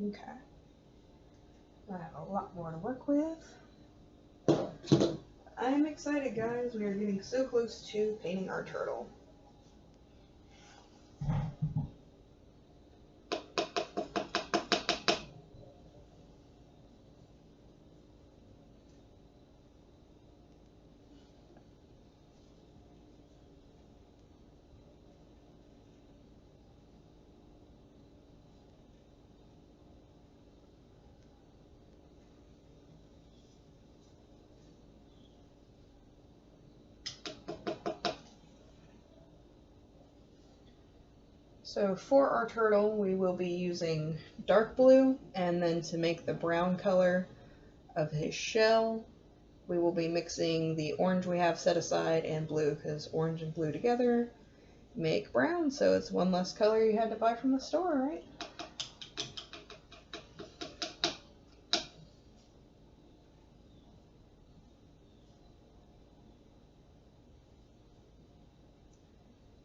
Okay. I have a lot more to work with. I'm excited, guys. We are getting so close to painting our turtle. So for our turtle, we will be using dark blue, and then to make the brown color of his shell, we will be mixing the orange we have set aside and blue, because orange and blue together make brown, so it's one less color you had to buy from the store, right?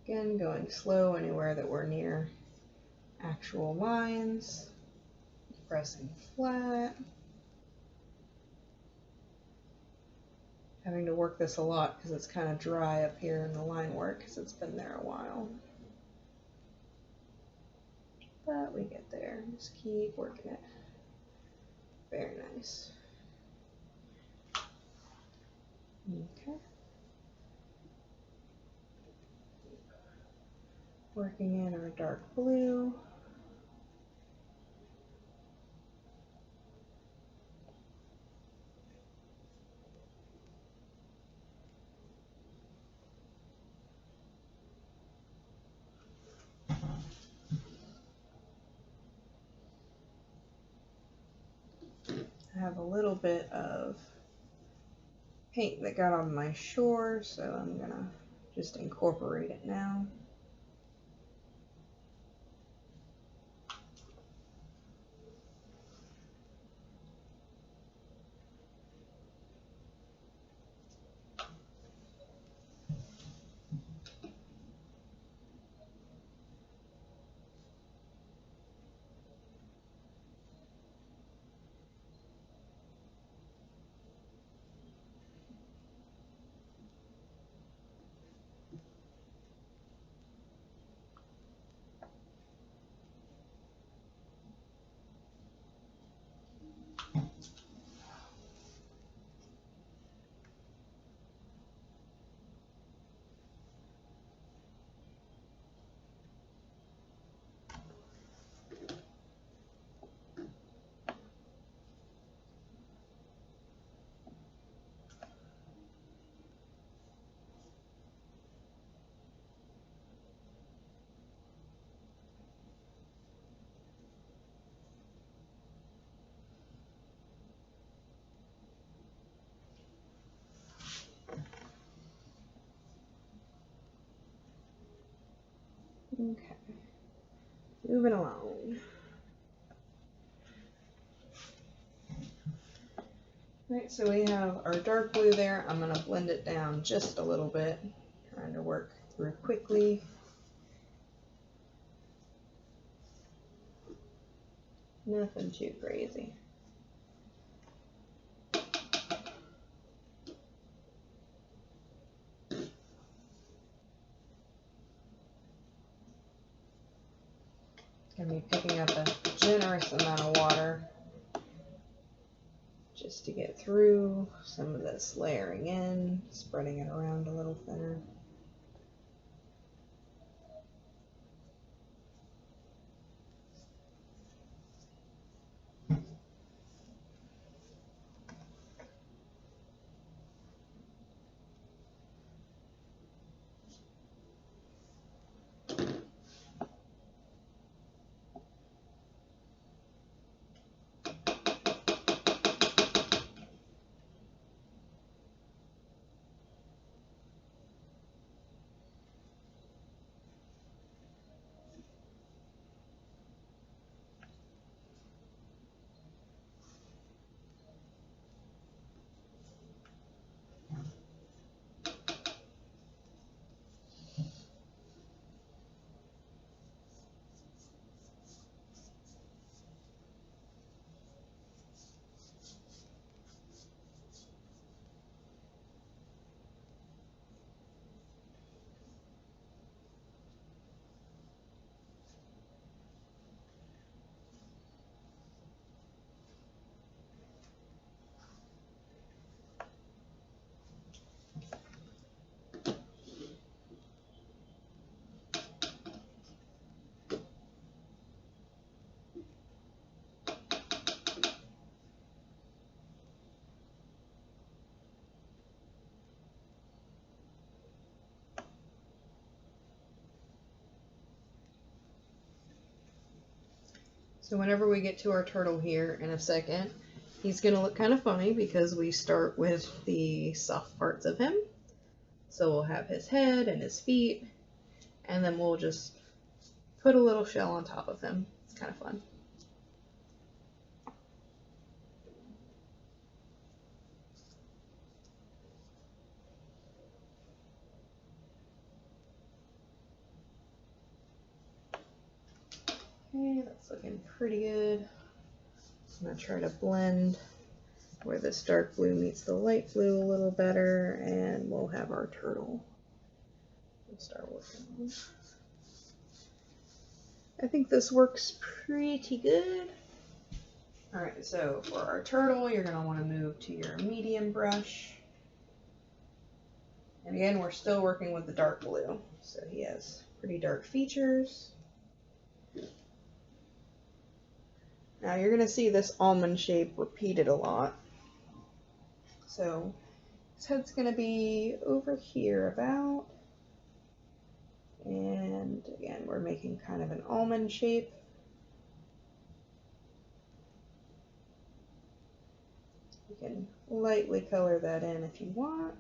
Again, going slow anywhere that we're near actual lines, pressing flat. Having to work this a lot because it's kind of dry up here in the line work because it's been there a while. But we get there. Just keep working it. Very nice. Okay. Working in our dark blue. I have a little bit of paint that got on my shore, so I'm gonna just incorporate it now. Okay. Moving along. Right, so we have our dark blue there. I'm going to blend it down just a little bit, trying to work through quickly. Nothing too crazy. Gonna be picking up a generous amount of water just to get through some of this layering in, spreading it around a little thinner. So whenever we get to our turtle here in a second, he's going to look kind of funny because we start with the soft parts of him. So we'll have his head and his feet, and then we'll just put a little shell on top of him. It's kind of fun. Okay, that's looking pretty good. I'm going to try to blend where this dark blue meets the light blue a little better, and we'll have our turtle. We'll start working on. I think this works pretty good. Alright, so for our turtle, you're going to want to move to your medium brush. And again, we're still working with the dark blue, so he has pretty dark features. Now you're going to see this almond shape repeated a lot. So his head's going to be over here about. And again, we're making kind of an almond shape. You can lightly color that in if you want.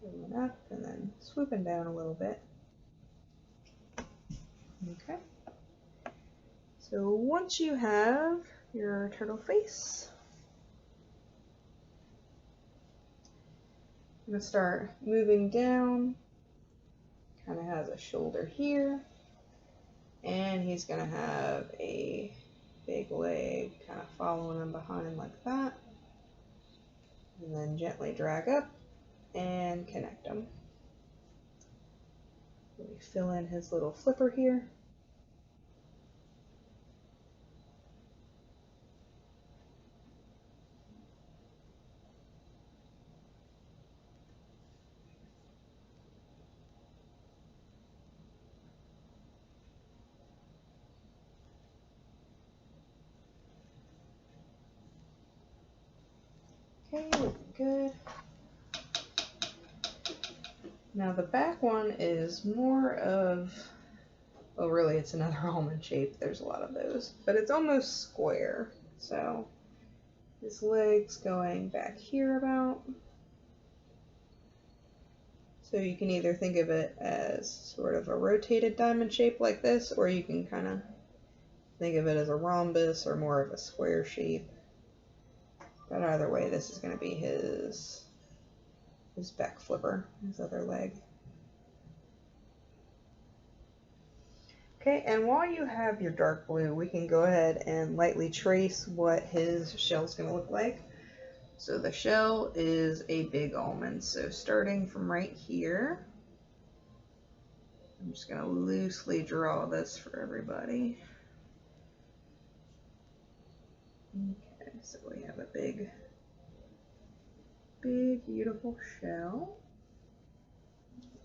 Going up and then swooping down a little bit. Okay. So once you have your turtle face, I'm going to start moving down. Kind of has a shoulder here, and he's going to have a big leg kind of following him behind like that. And then gently drag up and connect them. Let me fill in his little flipper here. Okay, looking good. Now the back one is more of, well really it's another almond shape, there's a lot of those, but it's almost square. So his legs going back here about. So you can either think of it as sort of a rotated diamond shape like this, or you can kind of think of it as a rhombus or more of a square shape. But either way, this is going to be his back flipper, his other leg. Okay, and while you have your dark blue, we can go ahead and lightly trace what his shell's going to look like. So the shell is a big almond. So starting from right here, I'm just going to loosely draw this for everybody. Okay, so we have a big, beautiful shell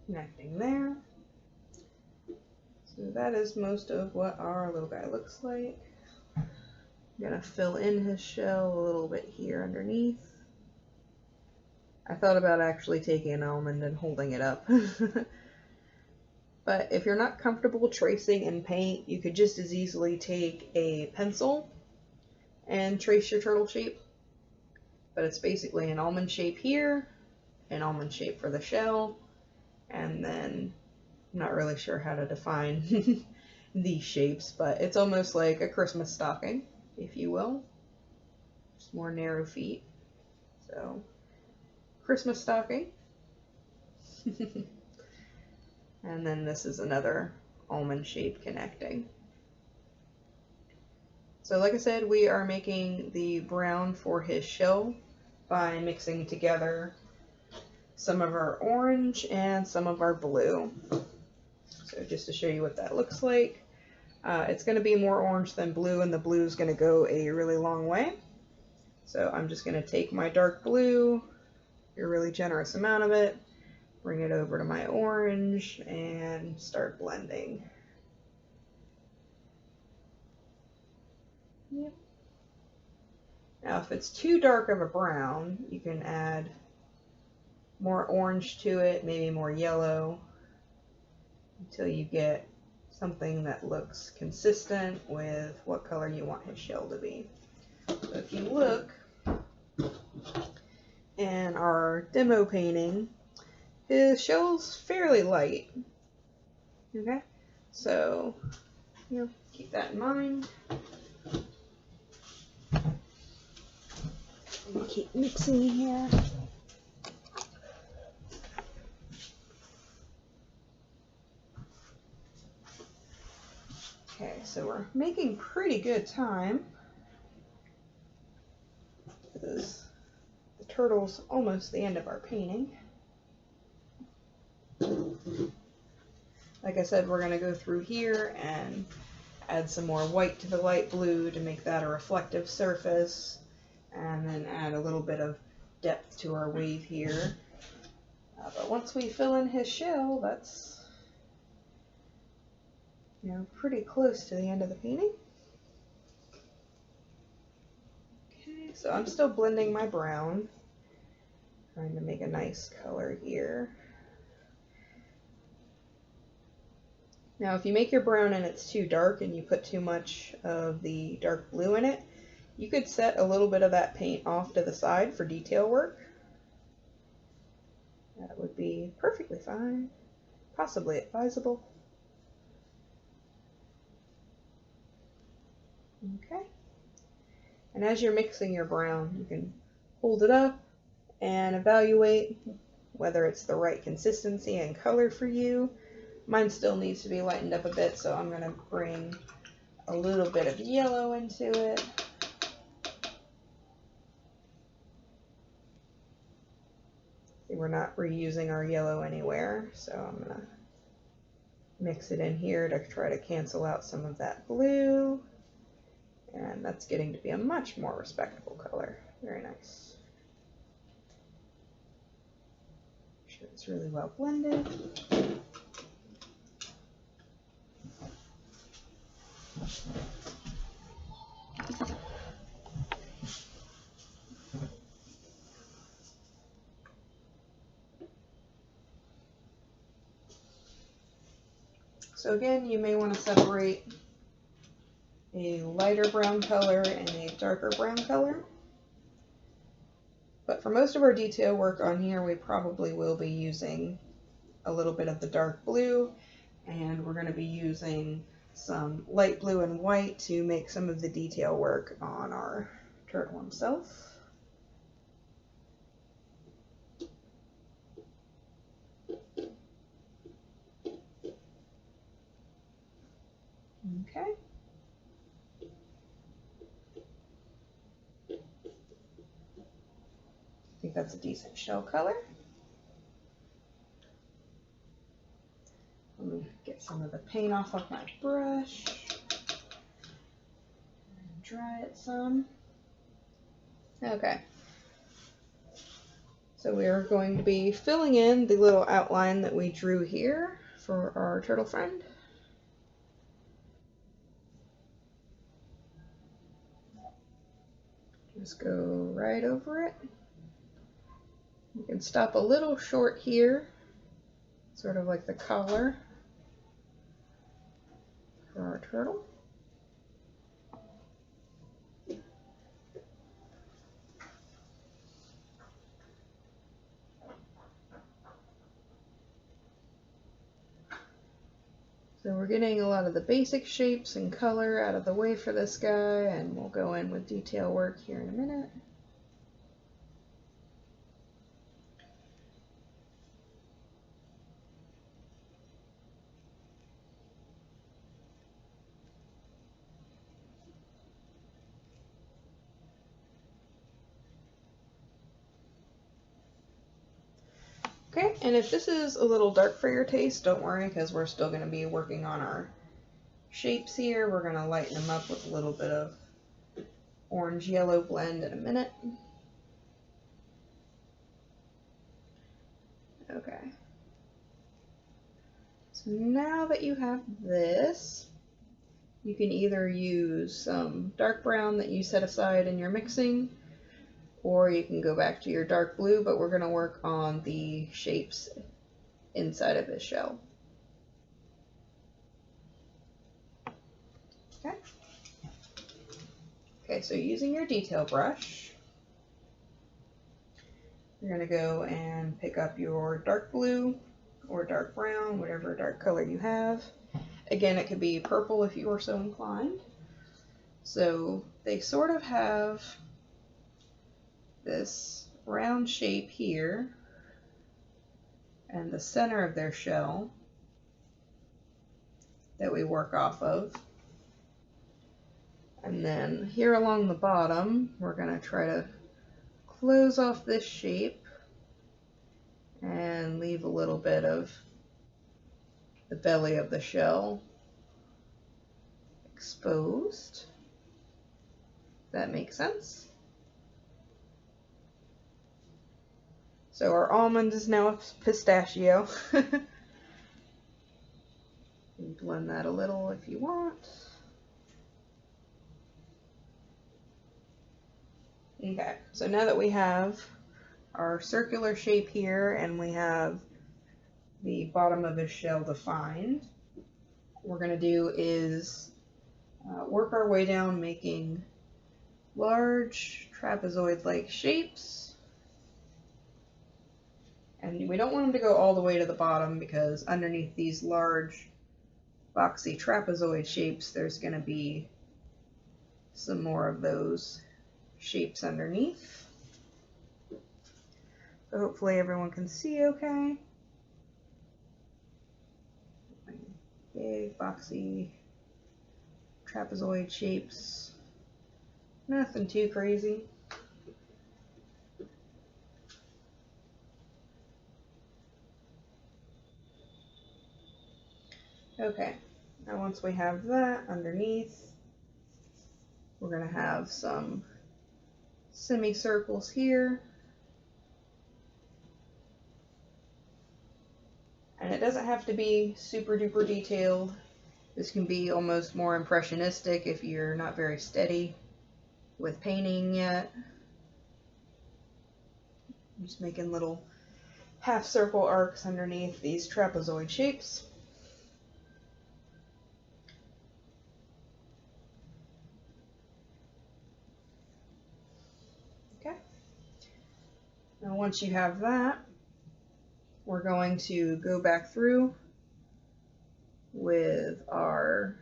connecting there. So that is most of what our little guy looks like. I'm gonna fill in his shell a little bit here underneath. I thought about actually taking an almond and holding it up. But if you're not comfortable tracing in paint, you could just as easily take a pencil and trace your turtle shape. But it's basically an almond shape here, an almond shape for the shell, and then I'm not really sure how to define these shapes, but it's almost like a Christmas stocking, if you will. Just more narrow feet. So, Christmas stocking. And then this is another almond shape connecting. So like I said, we are making the brown for his shell by mixing together some of our orange and some of our blue. So just to show you what that looks like, it's going to be more orange than blue, and the blue is going to go a really long way. So I'm just going to take my dark blue, a really generous amount of it, bring it over to my orange, and start blending. Yep. Now if it's too dark of a brown, you can add more orange to it, maybe more yellow, until you get something that looks consistent with what color you want his shell to be. So if you look in our demo painting, his shell's fairly light. Okay, so keep that in mind. I'm gonna keep mixing here. Okay, so we're making pretty good time because the turtle's almost the end of our painting. Like I said, we're going to go through here and add some more white to the light blue to make that a reflective surface, and then add a little bit of depth to our wave here. But once we fill in his shell, that's pretty close to the end of the painting. Okay, so I'm still blending my brown, trying to make a nice color here. Now if you make your brown and it's too dark and you put too much of the dark blue in it, you could set a little bit of that paint off to the side for detail work. That would be perfectly fine, possibly advisable. Okay, and as you're mixing your brown, you can hold it up and evaluate whether it's the right consistency and color for you. Mine still needs to be lightened up a bit, so I'm going to bring a little bit of yellow into it. See, we're not reusing our yellow anywhere, so I'm going to mix it in here to try to cancel out some of that blue. And that's getting to be a much more respectable color. Very nice. Make sure it's really well blended. So again, you may want to separate a lighter brown color and a darker brown color. But for most of our detail work on here, we probably will be using a little bit of the dark blue, and we're going to be using some light blue and white to make some of the detail work on our turtle himself. Okay. I think that's a decent shell color. Let me get some of the paint off of my brush and dry it some. Okay. So we are going to be filling in the little outline that we drew here for our turtle friend. Just go right over it. You can stop a little short here, sort of like the collar for our turtle. So we're getting a lot of the basic shapes and color out of the way for this guy, and we'll go in with detail work here in a minute. Okay, and if this is a little dark for your taste, don't worry, because we're still going to be working on our shapes here. We're going to lighten them up with a little bit of orange-yellow blend in a minute. Okay. So now that you have this, you can either use some dark brown that you set aside in your mixing, or you can go back to your dark blue, but we're going to work on the shapes inside of his shell. Okay. Okay, so using your detail brush, you're going to go and pick up your dark blue or dark brown, whatever dark color you have. Again, it could be purple if you were so inclined. So they sort of have this round shape here, and the center of their shell that we work off of. And then here along the bottom, we're going to try to close off this shape and leave a little bit of the belly of the shell exposed. That makes sense. So our almond is now a pistachio. Blend that a little if you want. Okay, so now that we have our circular shape here and we have the bottom of his shell defined, what we're going to do is work our way down, making large trapezoid-like shapes. And we don't want them to go all the way to the bottom, because underneath these large boxy trapezoid shapes, there's going to be some more of those shapes underneath. So hopefully everyone can see okay. Big boxy trapezoid shapes. Nothing too crazy. Okay, now once we have that underneath, we're going to have some semicircles here. And it doesn't have to be super duper detailed. This can be almost more impressionistic if you're not very steady with painting yet. I'm just making little half circle arcs underneath these trapezoid shapes. Okay. Now once you have that, we're going to go back through with our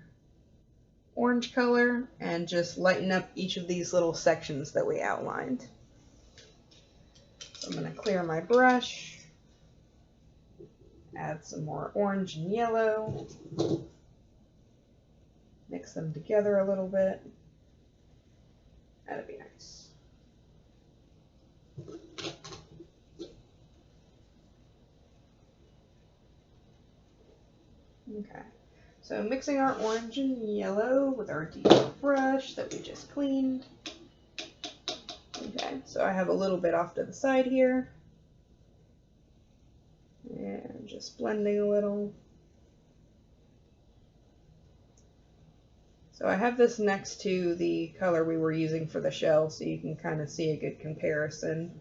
orange color and just lighten up each of these little sections that we outlined. So I'm going to clear my brush, add some more orange and yellow, mix them together a little bit. That'd be nice. Okay, so mixing our orange and yellow with our detail brush that we just cleaned. Okay, so I have a little bit off to the side here. And just blending a little. So I have this next to the color we were using for the shell, so you can kind of see a good comparison.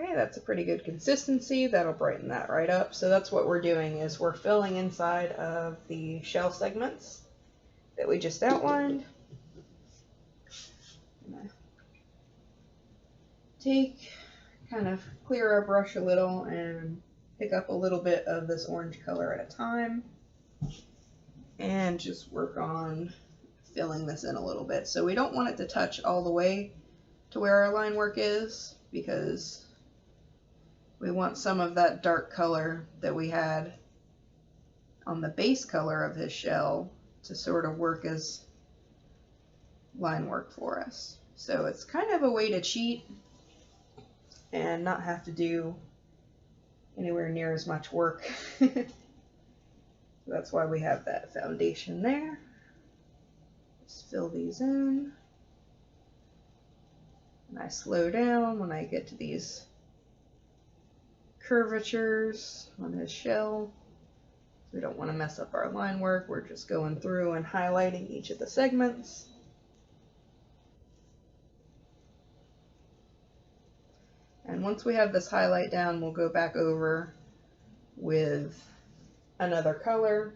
Okay, that's a pretty good consistency. That'll brighten that right up. So that's what we're doing, is we're filling inside of the shell segments that we just outlined. Kind of clear our brush a little and pick up a little bit of this orange color at a time and just work on filling this in a little bit. So we don't want it to touch all the way to where our line work is, because we want some of that dark color that we had on the base color of his shell to sort of work as line work for us. So it's kind of a way to cheat and not have to do anywhere near as much work. That's why we have that foundation there. Just fill these in. And I slow down when I get to these curvatures on his shell. We don't want to mess up our line work. We're just going through and highlighting each of the segments. And once we have this highlight down, we'll go back over with another color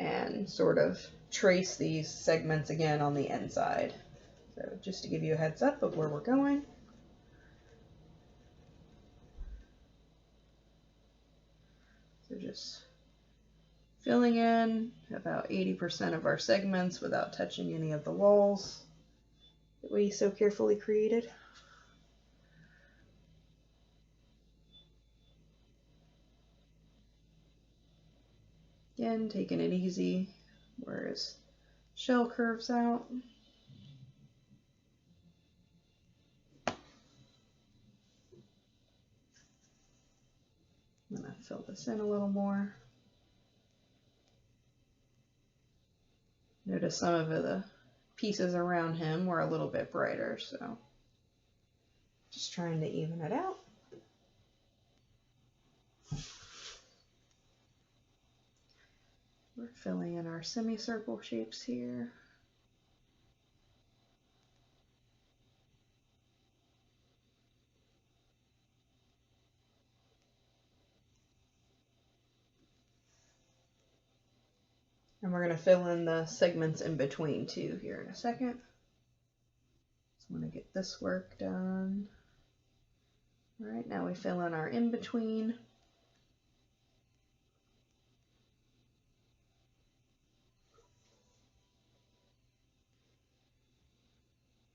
and sort of trace these segments again on the inside. So just to give you a heads up of where we're going. So just filling in about 80% of our segments without touching any of the walls that we so carefully created. Again, taking it easy, whereas shell curves out. I'm going to fill this in a little more. Notice some of the pieces around him were a little bit brighter, so just trying to even it out. We're filling in our semicircle shapes here. And we're going to fill in the segments in between too here in a second. So I'm going to get this work done. All right, now we fill in our in between.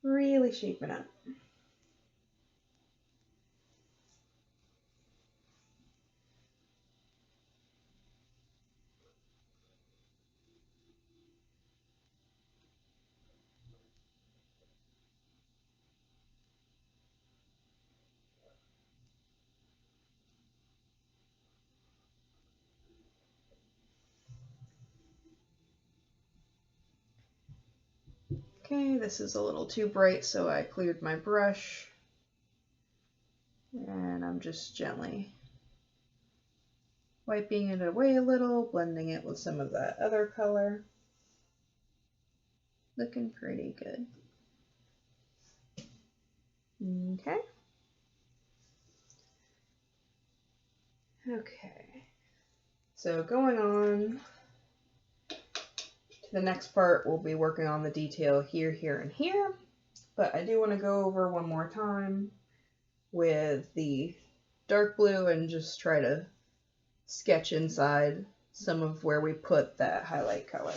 Really shaping up. Okay, this is a little too bright, so I cleared my brush. And I'm just gently wiping it away a little, blending it with some of that other color. Looking pretty good. Okay. Okay. So going on to the next part, we'll be working on the detail here, here, and here. But I do want to go over one more time with the dark blue and just try to sketch inside some of where we put that highlight color.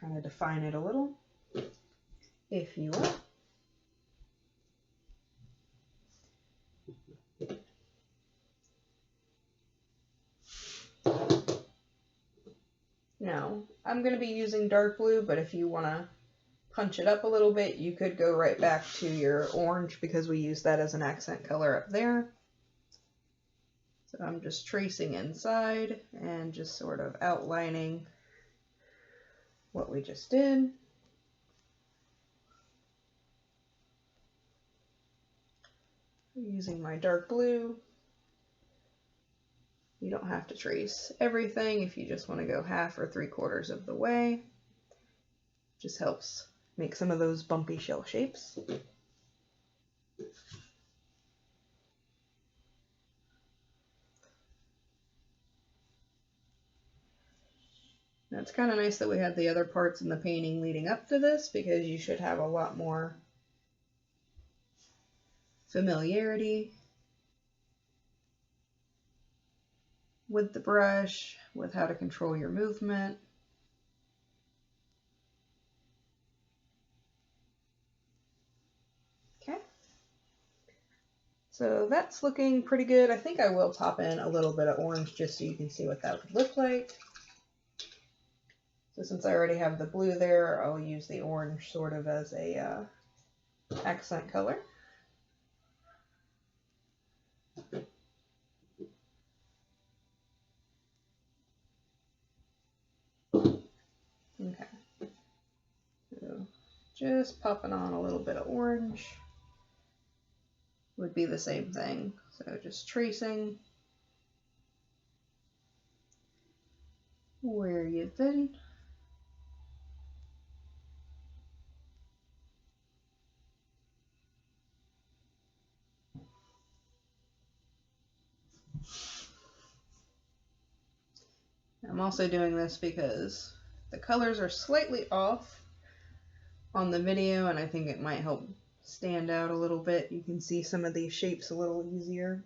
Kind of define it a little, if you will. Now, I'm going to be using dark blue, but if you want to punch it up a little bit, you could go right back to your orange because we use that as an accent color up there. So I'm just tracing inside and just sort of outlining what we just did. Using my dark blue. You don't have to trace everything if you just want to go half or 3/4 of the way. Just helps make some of those bumpy shell shapes. Now it's kind of nice that we had the other parts in the painting leading up to this because you should have a lot more familiarity with the brush, with how to control your movement. Okay. So that's looking pretty good. I think I will top in a little bit of orange just so you can see what that would look like. So since I already have the blue there, I'll use the orange sort of as a accent color. Okay, so just popping on a little bit of orange would be the same thing. So just tracing where you've been. I'm also doing this because the colors are slightly off on the video, and I think it might help stand out a little bit. You can see some of these shapes a little easier.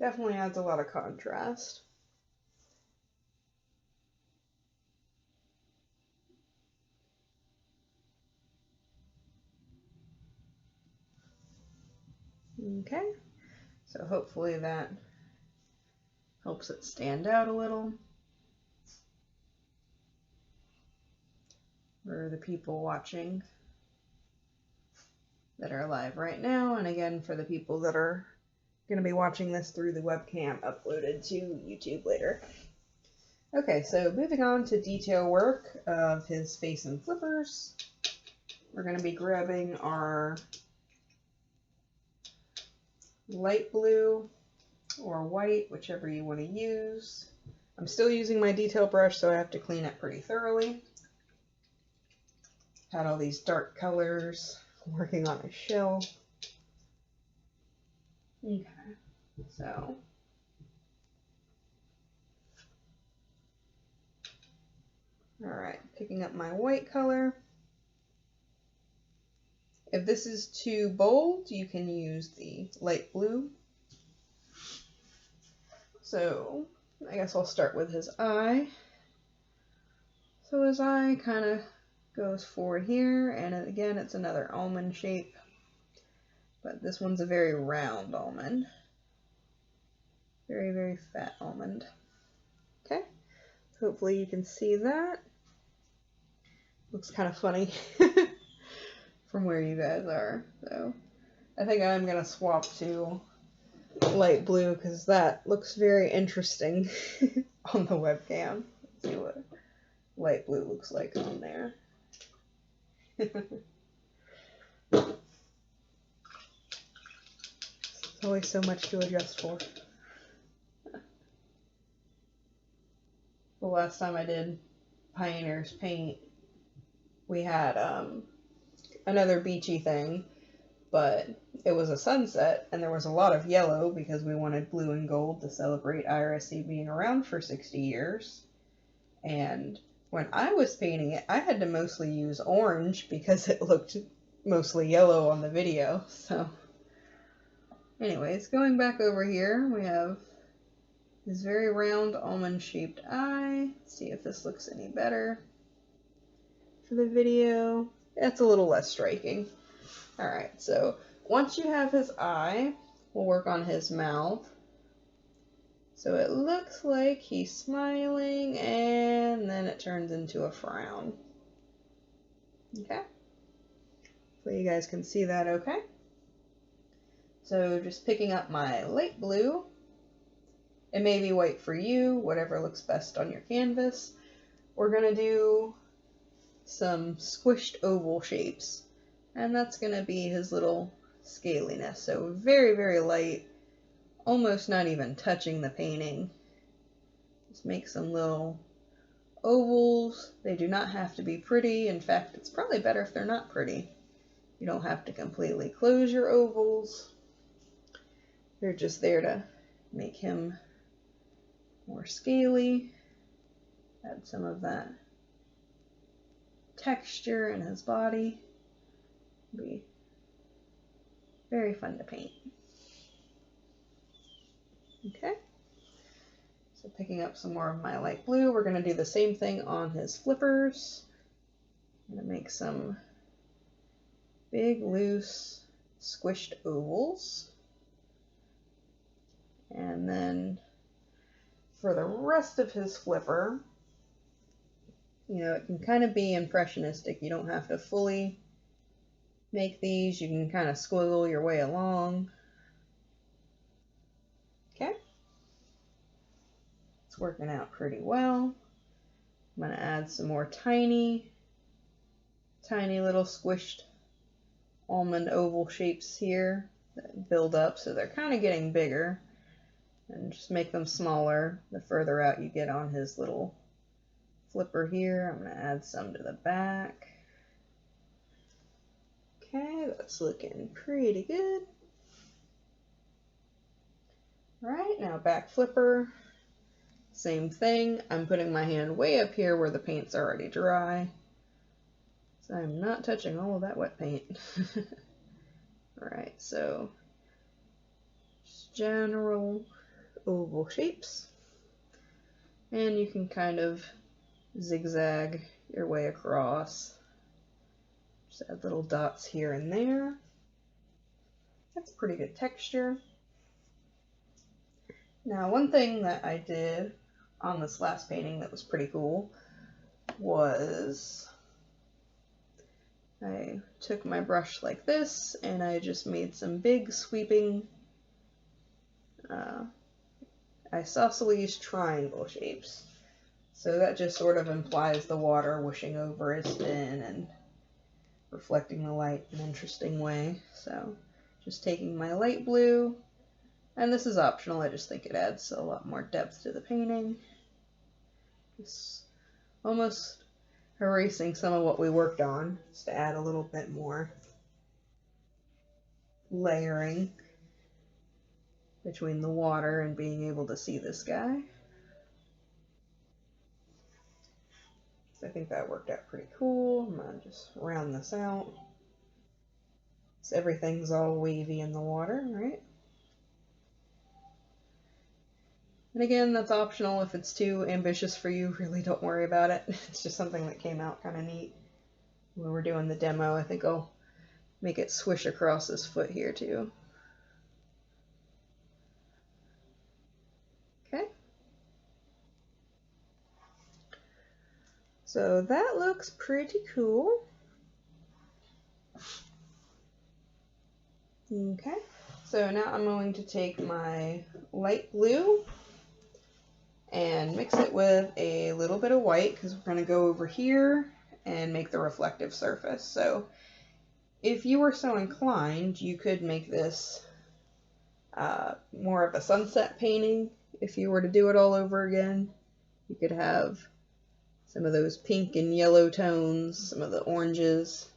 Definitely adds a lot of contrast. Okay, so hopefully that helps it stand out a little for the people watching that are live right now, and again for the people that are going to be watching this through the webcam uploaded to YouTube later. Okay, so moving on to detail work of his face and flippers. We're going to be grabbing our light blue or white, whichever you want to use. I'm still using my detail brush, so I have to clean it pretty thoroughly. Had all these dark colors working on a shell. Okay, so alright, picking up my white color. If this is too bold, you can use the light blue. So I guess I'll start with his eye. So his eye kind of goes forward here, and again it's another almond shape, but this one's a very round almond. Very, very fat almond. Okay, hopefully you can see that. Looks kind of funny from where you guys are. So I think I'm going to swap to light blue because that looks very interesting on the webcam. Let's see what light blue looks like on there. There's always so much to adjust for. The last time I did Pioneer's Paint, we had another beachy thing, but it was a sunset and there was a lot of yellow because we wanted blue and gold to celebrate IRSC being around for 60 years. And when I was painting it, I had to mostly use orange because it looked mostly yellow on the video. So anyways, going back over here, we have this very round almond shaped eye. Let's see if this looks any better for the video. It's a little less striking. Alright, so once you have his eye, we'll work on his mouth. So it looks like he's smiling, and then it turns into a frown. Okay? So you guys can see that okay? So just picking up my light blue. It may be white for you, whatever looks best on your canvas. We're going to do some squished oval shapes. And that's going to be his little scaliness. So very, very light, almost not even touching the painting. Just make some little ovals. They do not have to be pretty. In fact, it's probably better if they're not pretty. You don't have to completely close your ovals. They're just there to make him more scaly. Add some of that texture in his body. Be very fun to paint. Okay, so picking up some more of my light blue, we're going to do the same thing on his flippers. I'm going to make some big, loose, squished ovals. And then for the rest of his flipper, you know, it can kind of be impressionistic. You don't have to fully make these. You can kind of squiggle your way along. Okay. It's working out pretty well. I'm going to add some more tiny little squished almond oval shapes here that build up, so they're kind of getting bigger. and just make them smaller the further out you get on his little flipper here. I'm going to add some to the back. Okay, that's looking pretty good. Alright, now back flipper. Same thing. I'm putting my hand way up here where the paint's already dry. So I'm not touching all of that wet paint. Alright, so just general oval shapes. And you can kind of zigzag your way across. Just add little dots here and there. That's pretty good texture. Now, one thing that I did on this last painting that was pretty cool was I took my brush like this and I just made some big sweeping isosceles triangle shapes. So that just sort of implies the water whooshing over his fin and reflecting the light in an interesting way. So just taking my light blue, and this is optional, I just think it adds a lot more depth to the painting. Just almost erasing some of what we worked on, just to add a little bit more layering between the water and being able to see this guy. So I think that worked out pretty cool. I'm going to just round this out. So everything's all wavy in the water, right? And again, that's optional. If it's too ambitious for you, really don't worry about it. It's just something that came out kind of neat when we're doing the demo. I think I'll make it swish across his foot here too. Okay. So that looks pretty cool. Okay, so now I'm going to take my light blue and mix it with a little bit of white because we're going to go over here and make the reflective surface. So if you were so inclined, you could make this more of a sunset painting. If you were to do it all over again, you could have some of those pink and yellow tones, some of the oranges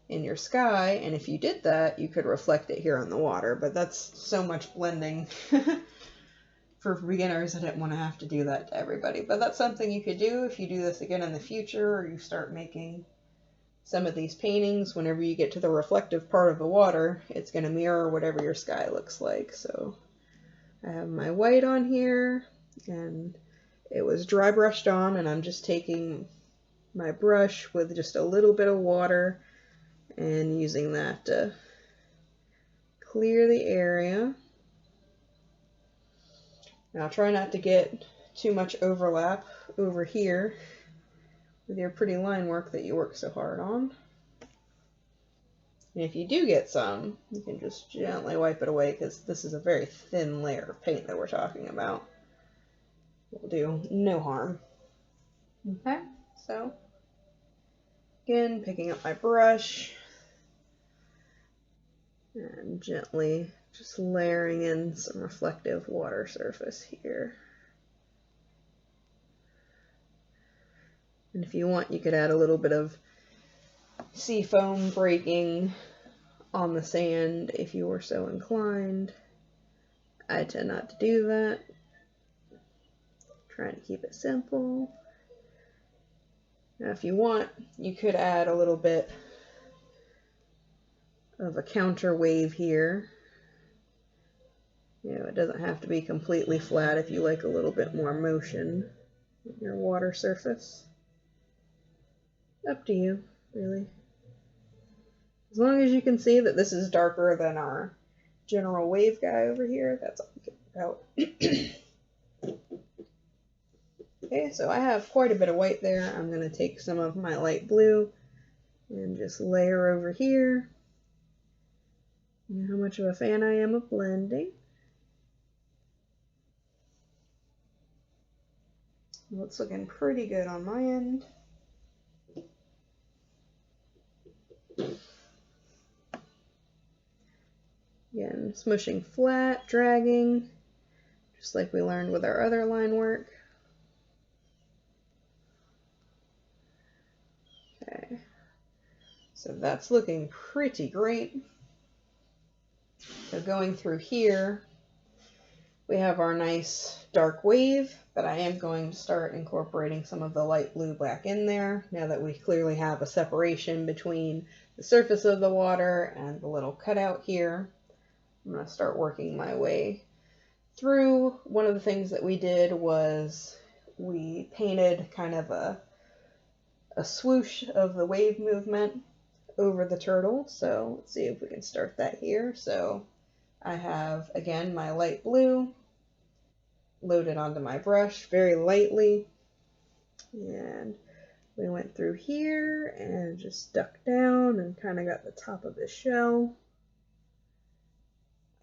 in your sky, and if you did that, you could reflect it here on the water, but that's so much blending. For beginners, I didn't want to have to do that to everybody, but that's something you could do if you do this again in the future, or you start making some of these paintings. Whenever you get to the reflective part of the water, it's going to mirror whatever your sky looks like. So I have my white on here, and it was dry brushed on, and I'm just taking my brush with just a little bit of water and using that to clear the area. Now try not to get too much overlap over here with your pretty line work that you work so hard on. And if you do get some, you can just gently wipe it away because this is a very thin layer of paint that we're talking about. Will do no harm. Okay, so again, picking up my brush and gently just layering in some reflective water surface here. And if you want, you could add a little bit of sea foam breaking on the sand if you were so inclined. I tend not to do that. Trying to keep it simple. Now if you want, you could add a little bit of a counter wave here. You know, it doesn't have to be completely flat if you like a little bit more motion in your water surface. Up to you, really. As long as you can see that this is darker than our general wave guy over here, that's all we care about. Okay, so I have quite a bit of white there. I'm going to take some of my light blue and just layer over here. You know how much of a fan I am of blending. Well, it's looking pretty good on my end. Again, smushing flat, dragging, just like we learned with our other line work. Okay, so that's looking pretty great. So going through here, we have our nice dark wave, but I am going to start incorporating some of the light blue back in there now that we clearly have a separation between the surface of the water and the little cutout here. I'm going to start working my way through. One of the things that we did was we painted kind of a swoosh of the wave movement over the turtle. So let's see if we can start that here. So I have, again, my light blue loaded onto my brush very lightly. And we went through here and just ducked down and kind of got the top of his shell.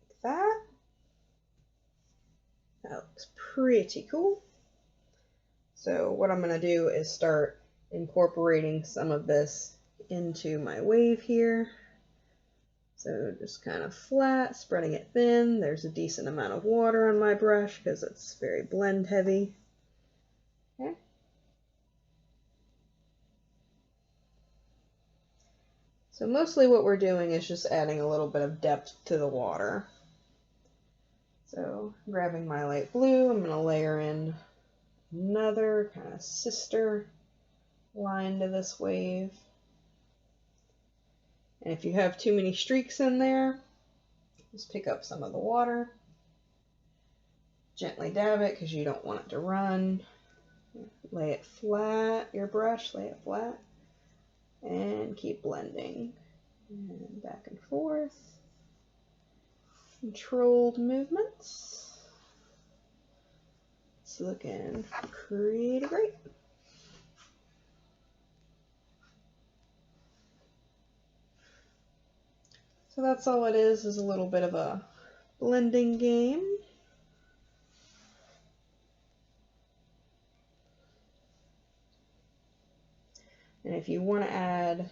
Like that. That looks pretty cool. So what I'm going to do is start incorporating some of this into my wave here. So just kind of flat, spreading it thin. There's a decent amount of water on my brush because it's very blend heavy. Okay. So mostly what we're doing is just adding a little bit of depth to the water. So grabbing my light blue, I'm going to layer in another kind of sister line to this wave. And if you have too many streaks in there, just pick up some of the water, gently dab it because you don't want it to run. Lay it flat, your brush, lay it flat, and keep blending. And back and forth. Controlled movements. It's looking pretty great. So that's all it is a little bit of a blending game. And if you want to add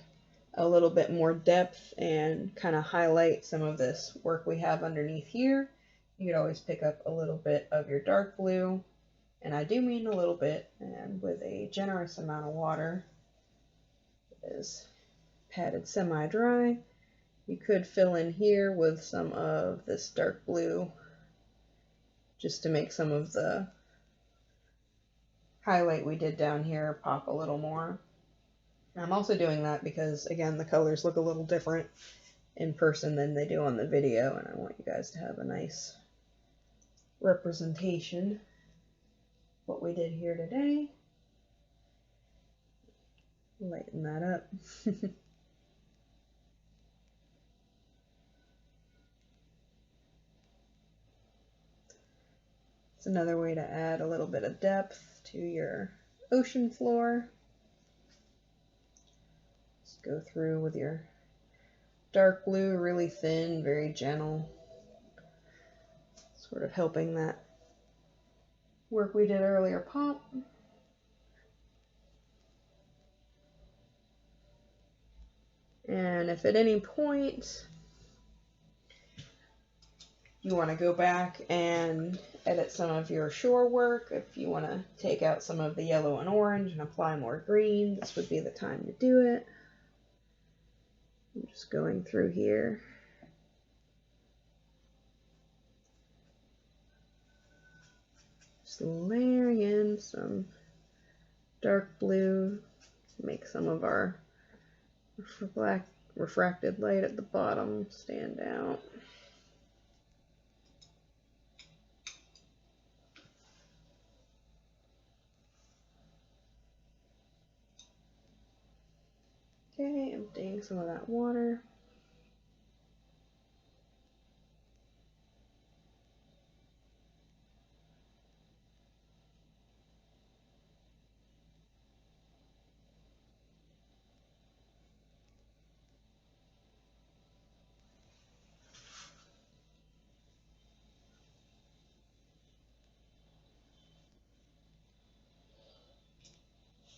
a little bit more depth and kind of highlight some of this work we have underneath here, you could always pick up a little bit of your dark blue, and I do mean a little bit, and with a generous amount of water. It is patted semi-dry. You could fill in here with some of this dark blue just to make some of the highlight we did down here pop a little more. I'm also doing that because, again, the colors look a little different in person than they do on the video, and I want you guys to have a nice representation of what we did here today. Lighten that up. It's another way to add a little bit of depth to your ocean floor. Just go through with your dark blue, really thin, very gentle, sort of helping that work we did earlier pop. And if at any point you want to go back and edit some of your shore work, if you want to take out some of the yellow and orange and apply more green, this would be the time to do it. I'm just going through here. Just layering in some dark blue to make some of our black refracted light at the bottom stand out. Okay, emptying some of that water.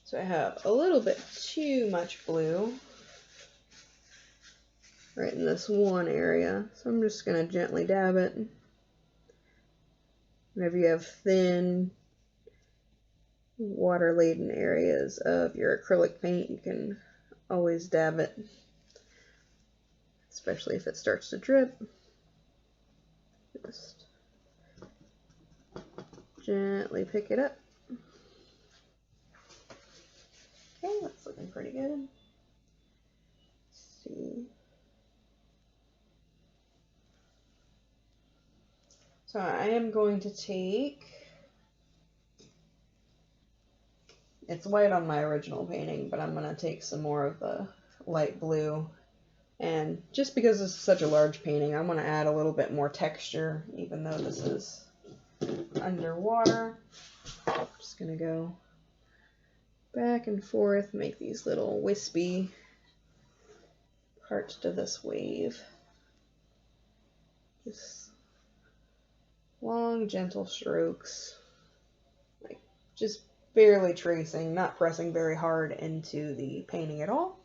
So I have a little bit too much blue right in this one area, so I'm just going to gently dab it. Whenever you have thin, water-laden areas of your acrylic paint, you can always dab it, especially if it starts to drip. Just gently pick it up. Okay, that's looking pretty good. Let's see. So I am going to take, it's white on my original painting, but I'm going to take some more of the light blue. And just because this is such a large painting, I'm going to add a little bit more texture, even though this is underwater. I'm just going to go back and forth, make these little wispy parts to this wave. Just long, gentle strokes, like just barely tracing, not pressing very hard into the painting at all.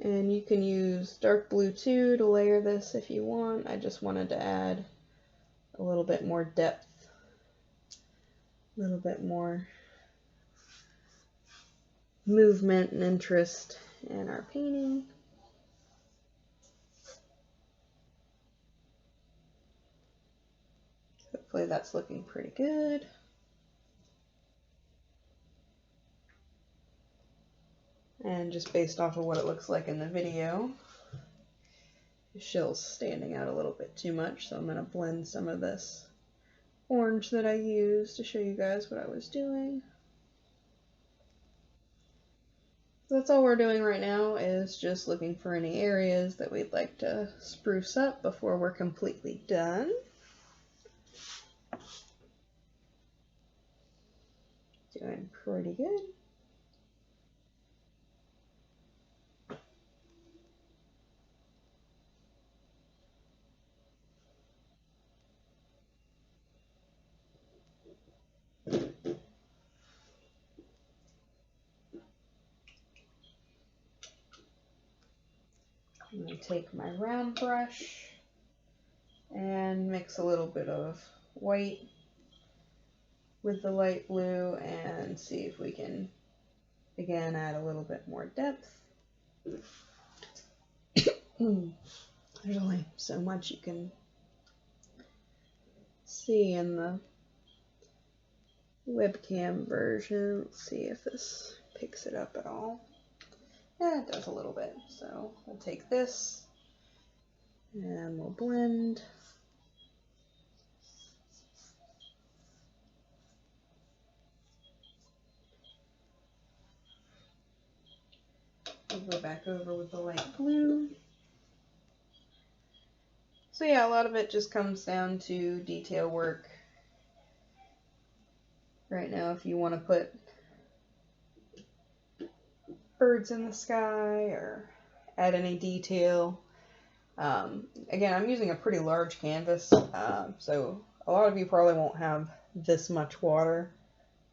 And you can use dark blue too to layer this if you want. I just wanted to add a little bit more depth, a little bit more movement and interest in our painting. Hopefully that's looking pretty good. And just based off of what it looks like in the video, the shell's standing out a little bit too much, so I'm going to blend some of this orange that I used to show you guys what I was doing. So that's all we're doing right now, is just looking for any areas that we'd like to spruce up before we're completely done. Doing pretty good. I'm going to take my round brush and mix a little bit of white with the light blue and see if we can, again, add a little bit more depth. There's only so much you can see in the webcam version. Let's see if this picks it up at all. Yeah, it does a little bit. So we'll take this and we'll blend. We'll go back over with the light blue. So yeah, a lot of it just comes down to detail work. Right now, if you want to put birds in the sky or add any detail. Again, I'm using a pretty large canvas, so a lot of you probably won't have this much water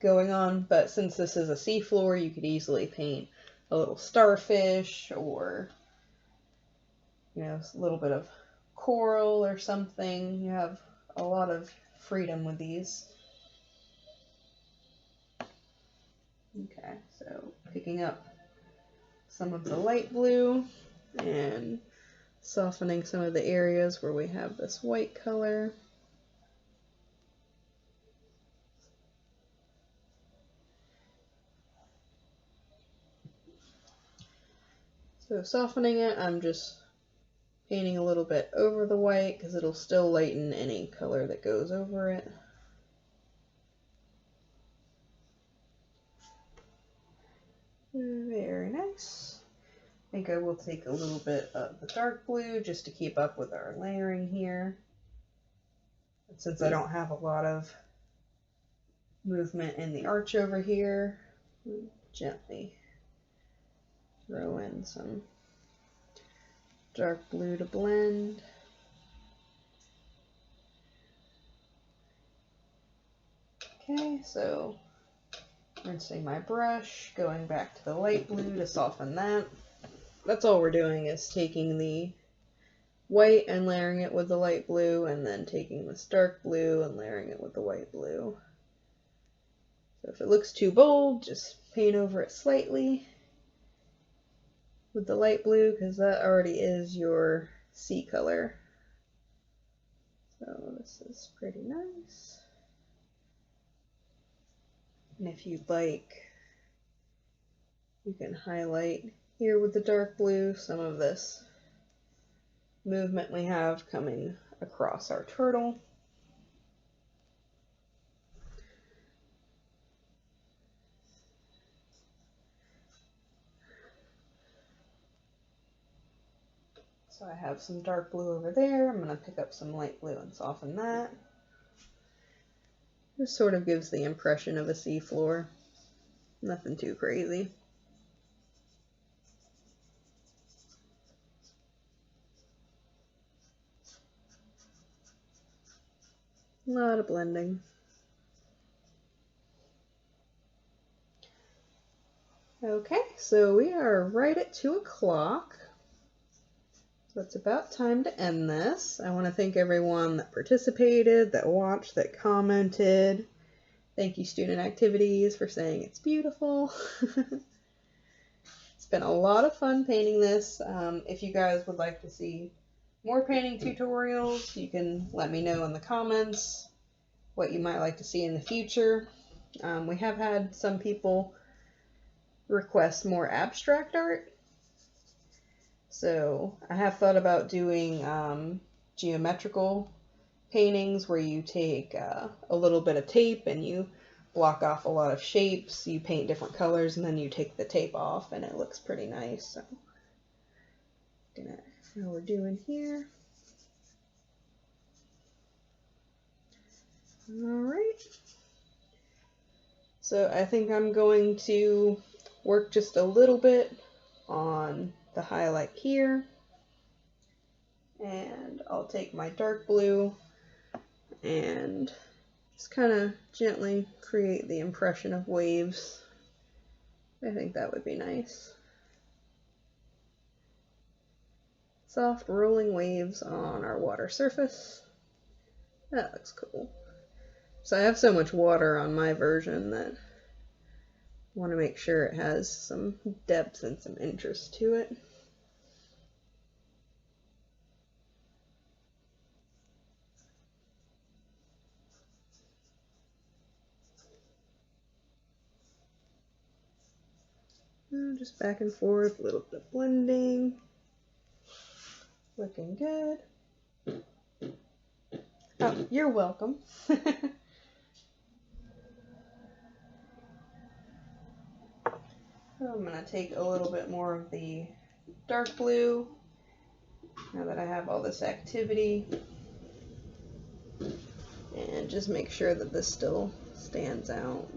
going on, but since this is a seafloor, you could easily paint a little starfish or, you know, a little bit of coral or something. You have a lot of freedom with these. Okay, so picking up some of the light blue and softening some of the areas where we have this white color. So softening it, I'm just painting a little bit over the white because it'll still lighten any color that goes over it. Very nice. I think I will take a little bit of the dark blue just to keep up with our layering here. And since I don't have a lot of movement in the arch over here, gently throw in some dark blue to blend. Okay, so Rinsing my brush, going back to the light blue to soften that. That's all we're doing, is taking the white and layering it with the light blue, and then taking this dark blue and layering it with the white blue. So if it looks too bold, just paint over it slightly with the light blue, because that already is your sea color. So this is pretty nice. And if you'd like, you can highlight here with the dark blue some of this movement we have coming across our turtle. So I have some dark blue over there. I'm going to pick up some light blue and soften that. This sort of gives the impression of a seafloor. Nothing too crazy. A lot of blending. Okay, so we are right at 2 o'clock. So it's about time to end this. I want to thank everyone that participated, that watched, that commented. Thank you, Student Activities, for saying it's beautiful. It's been a lot of fun painting this. If you guys would like to see more painting tutorials, you can let me know in the comments what you might like to see in the future. We have had some people request more abstract art. So I have thought about doing geometrical paintings where you take a little bit of tape and you block off a lot of shapes, you paint different colors, and then you take the tape off and it looks pretty nice. So gonna see how we're doing here. Alright. So I think I'm going to work just a little bit on the highlight here. And I'll take my dark blue and just kind of gently create the impression of waves. I think that would be nice. Soft rolling waves on our water surface. That looks cool. So I have so much water on my version that I want to make sure it has some depth and some interest to it. Just back and forth, a little bit of blending. Looking good. Oh, you're welcome. I'm going to take a little bit more of the dark blue now that I have all this activity, and just make sure that this still stands out.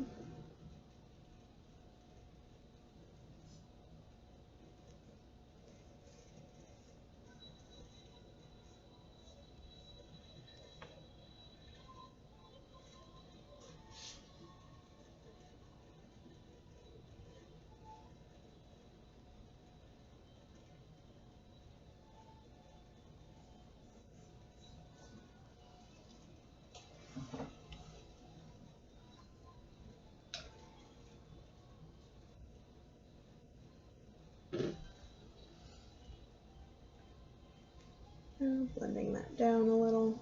Blending that down a little.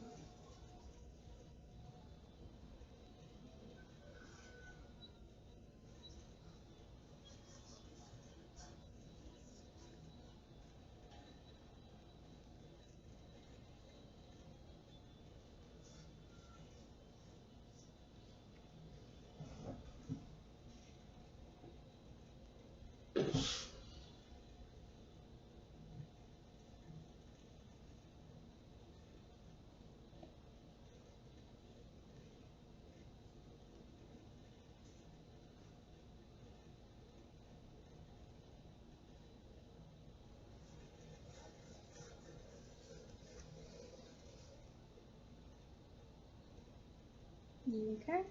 Okay.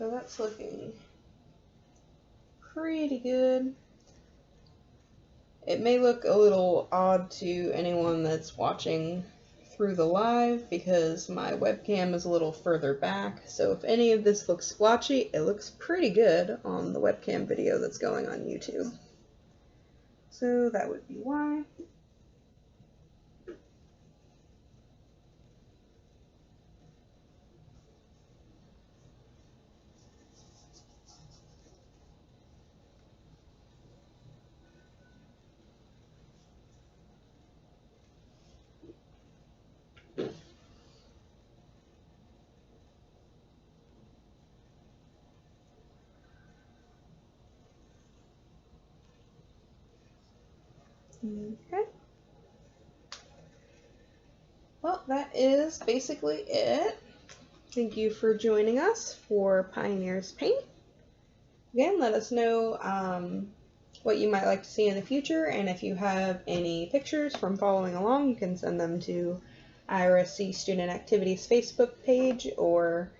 So that's looking pretty good. It may look a little odd to anyone that's watching through the live because my webcam is a little further back. So if any of this looks splotchy, it looks pretty good on the webcam video that's going on YouTube. So that would be why. Okay. Well, that is basically it. Thank you for joining us for Pioneers Paint. Again, let us know what you might like to see in the future, and if you have any pictures from following along, you can send them to IRSC Student Activities Facebook page, or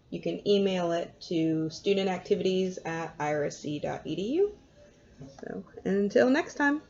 you can email it to studentactivities@irsc.edu. So until next time.